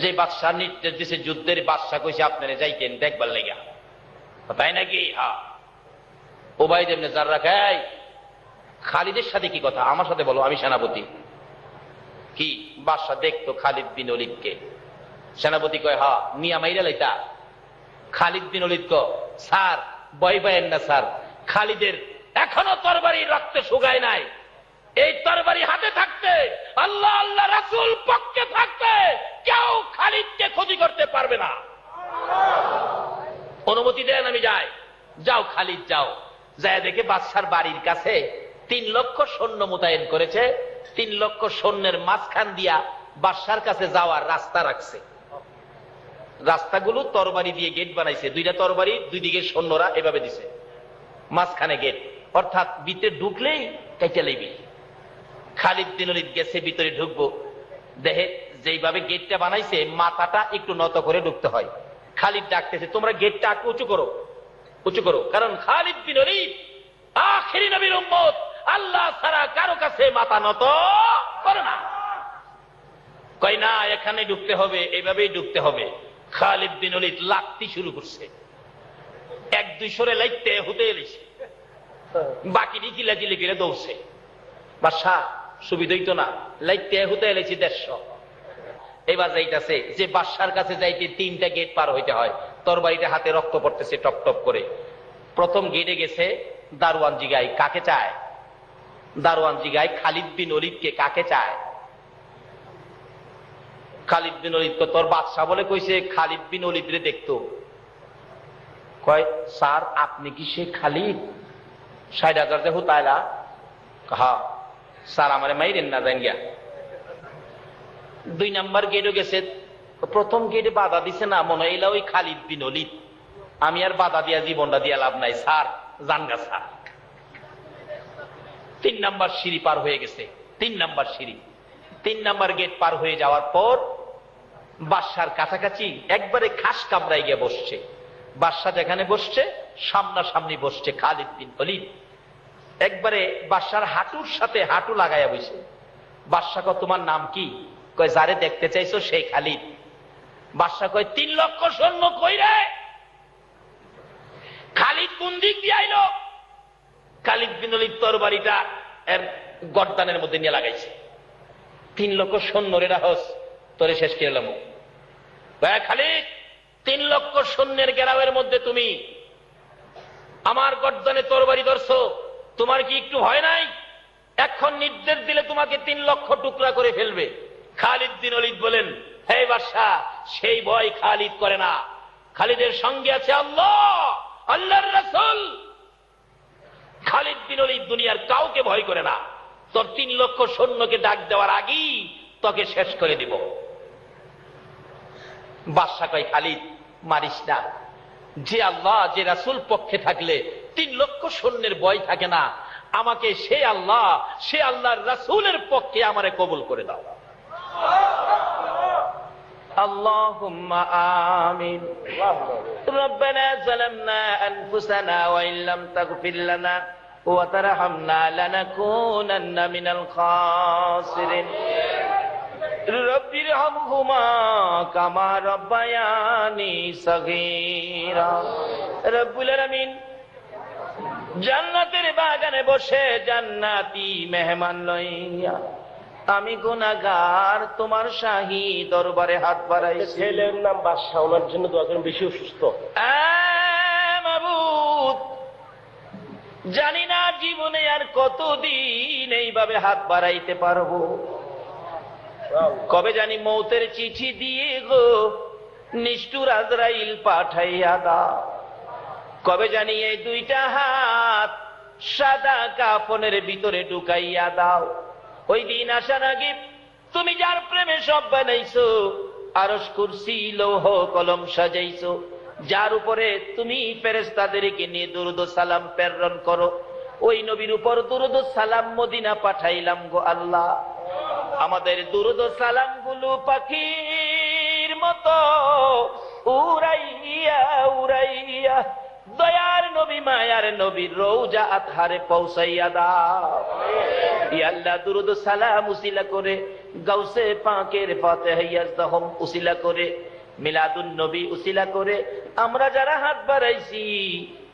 যে বাদশা নির্দেশ দিছে যুদ্ধের, বাদশা কইছে আপনারা যাইতেন দেখবার লেগা, তাই নাকি? হ্যাঁ। উবাইদ ইবনে জাররাহ, এই খালিদের সাথে কি কথা? আমার সাথে বলো, আমি সেনাপতি। কি? বাদশা দেখতো খালিদ বিন ওলীদকে। সেনাপতি কয়, হ্যাঁ মিয়া মাইরা লাইতা। খালিদ বিন ওলীদ কো, স্যার ভয় পায়েন না স্যার, খালিদের এখনো তরবারি রক্তে শুকায় নাই। এই তরবারি হাতে থাকতে, আল্লাহ আল্লাহ রাসূল পক্ষে থাকতে কেউ খালিদকে ক্ষতি করতে পারবে না। অনুমতি দেন আমি যাই। যাও খালিদ যাও। যায় দেখে বাদশার বাড়ির কাছে ৩ লক্ষ সৈন্য মোতায়েন করেছে। ৩ লক্ষ সৈন্যের মাঝখান দিয়া বাদশার কাছে যাওয়ার রাস্তা রাখছে। রাস্তাগুলো তরবারি দিয়ে গেট বানাইছে, 2টা তরবারি, 2 দিকে সৈন্যরা এভাবে দিছে, মাঝখানে গেট, অর্থাৎ ভিতরে ঢুকলেই কেটে লইবি। খালিদ বিন ওলীদ গেছে ভিতরে ঢুকবো, দেখে যেইভাবে গেটটা বানাইছে মাথাটা একটু নত করে ঢুকতে হয়। খালিদ ডাকতেছে, তোমরা গেটটা একটু উঁচু করো, উঁচু করো, কারণ খালিদ বিন ওলীদ আখিরি নবীর উম্মত, আল্লাহ ছাড়া কারো কাছে মাথা নত করে না। কই না, এখানে ঢুকতে হবে, এইভাবেই ঢুকতে হবে। খালিদ বিন ওলীদ লাগতে শুরু করছে, 1-2 লাইতে হুতে এলেছে, বাকি কিলা কিলে কিলে দৌড়ছে। বাদশা সুবিধাই তো না, লাইতে হুতে এলেছি 150। এবার যাইতেছে যে বাদশার কাছে যাইতে 3টা গেট পার হইতে হয়, তরবারিটা হাতে রক্ত পড়তেছে টপ টপ করে। প্রথম গেটে গেছে, দারোয়ান জিগায় কাকে চায়? দারোয়ান জিগায় খালিদ বিন ওলীদকে কাকে চায়? খালিদ বিন ওলীদ, তোর বাদশা বলে কইছে খালিদ বিন ওলীদ রে দেখতো। কয়, স্যার আপনি কি সে খালিদ ৬০,০০০ যে হুতাইলা? হ্যাঁ স্যার, আমারে মাইরেন না জান গিয়া। 2 নাম্বার গেটও গেছে, প্রথম গেটে বাধা দিছে না, মনে হইলা ওই খালিদ বিন ওলীদ। আমি আর বাধা দিয়া জীবনটা দিয়া লাভ নাই, স্যার জানগা স্যার। 3 নাম্বার সিঁড়ি পার হয়ে গেছে, 3 নাম্বার সিঁড়ি। 3 নাম্বার গেট পার হয়ে যাওয়ার পর বাদশার কাছাকাছি একবারে খাস কামরায় গিয়ে বসছে। বাদশা যেখানে বসছে সামনাসামনি বসছে খালিদ বিন ওলীদ, একবারে বাদশার হাঁটুর সাথে হাঁটু লাগাইয়া বসে। বাদশা কয়, তোমার নাম কি? কয়, যারে দেখতে চাইছো সেই খালিদ। বাদশা কয়, 3 লক্ষ সৈন্য কই রে? খালিদ কোন দিক দিয়ে আইলো? খালিদ বিন ওলীদ তরবারিটা এর গর্দানের মধ্যে নিয়ে লাগাইছে। 3 লক্ষ সৈন্য রে রাহস, তোরে শেষ করে এলাম। খালিদ, 3 লক্ষ সৈন্যের গেরাওয়ের মধ্যে তুমি আমার গর্দানে তরবারি ধরছো, তোমার কি একটু ভয় নাই? এখন নির্দেশ দিলে তোমাকে 3 লক্ষ টুকরা করে ফেলবে। খালিদ বিন ওলীদ বলেন, হে বাদশা, সেই ভয় খালিদ করে না। খালিদের সঙ্গে আছে আল্লাহ, আল্লাহর রাসূল। খালিদ বিন ওলীদ দুনিয়ার কাউকে ভয় করে না। তোর 3 লক্ষ সৈন্যকে ডাক দেওয়ার আগেই তোকে শেষ করে দিব। বাদশা কয়, খালিদ মারিস না, যে আল্লাহ যে রাসূল পক্ষে থাকলে 3 লক্ষ সৈন্যের ভয় থাকে না। আমাকে সে আল্লাহ, সে আল্লাহর রাসূলের পক্ষে আমারে কবুল করে দাও। আল্লাহুম্মা আমিন। রব্বানা যালামনা আনফুসানা ওয়া ইল্লাম তাগফির লানা ওয়া তারহামনা লানাকুনান্না মিনাল খাসিরিন। রব্বিরহামহুমা কামা রাব্বায়ানি সগীরা। রব্বুল আলামিন জান্নাতের বাগানে বসে জান্নাতি মেহমান লইয়া আমি গুনাহগার তোমার শাহী দরবারে হাত বাড়াইছি। ছেলের নাম বাদশা, ওনার জন্য দোয়া করেন, বেশি অসুস্থ। মাবুদ, জানি না জীবনে আর কতদিন এইভাবে হাত বাড়াইতে পারবো। কবে জানি মৌতের চিঠি দিয়ে গো নিষ্ঠুর আজরাইল পাঠাইয়া দাও। কবে জানি এই 2টা হাত সাদা কাফনের ভিতরে ঢুকাইয়া দাও। ওই দিন আসার আগে তুমি যার প্রেমে সব বানাইছো আরশ কুরসি লৌহ কলম সাজাইছো, যার উপরে তুমি ফেরেশতাদেরকে নিয়ে দুরূদ ও সালাম প্রেরণ করো, ওই নবীর উপর দুরূদ ও সালাম মদিনা পাঠাইলাম গো আল্লাহ। আমাদের দুরূদ ও সালাম গুলো পাখির মতো উড়াইয়া উড়াইয়া দয়ার নবী মায়ার নবীর রওজা আতহারে পৌঁছাইয়া দাও। ইয়া আল্লাহ, দুরূদ ও সালাম উসিলা করে গাউসে পাকের ফাতিহা ইয়াজদাহুম উসিলা করে মিলাদুন নবী উসিলা করে আমরা যারা হাত বাড়াইছি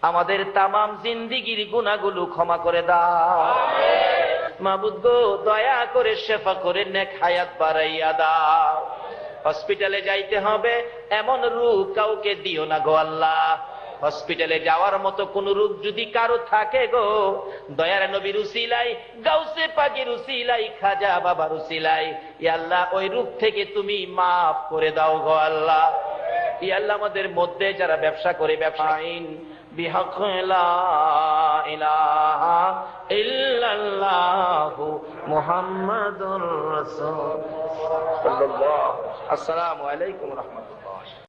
আমাদের তামাম জিন্দেগীর গুনাহগুলো ক্ষমা করে দাও। মাবুদ গো, দয়া করে শেফা করে নেক হায়াত বাড়াইয়া দাও। হসপিটালে যাইতে হবে এমন রোগ কাউকে দিও না গো আল্লাহ। হসপিটালে যাওয়ার মতো কোন রোগ যদি কারো থাকে গো, দয়ার নবীর উসিলাই, গাউসে পাকের উসিলাই, খাজা বাবার উসিলাই, ইয়া আল্লাহ ওই রোগ থেকে তুমি মাফ করে দাও গো আল্লাহ। ইয়া আল্লাহ, আমাদের মধ্যে যারা ব্যবসা করে ব্যবসায়ীন বিহক লা ইলাহা ইল্লাল্লাহু মুহাম্মাদুর রাসূলুল্লাহ। আসসালামু আলাইকুম ওয়া রাহমাতুল্লাহ।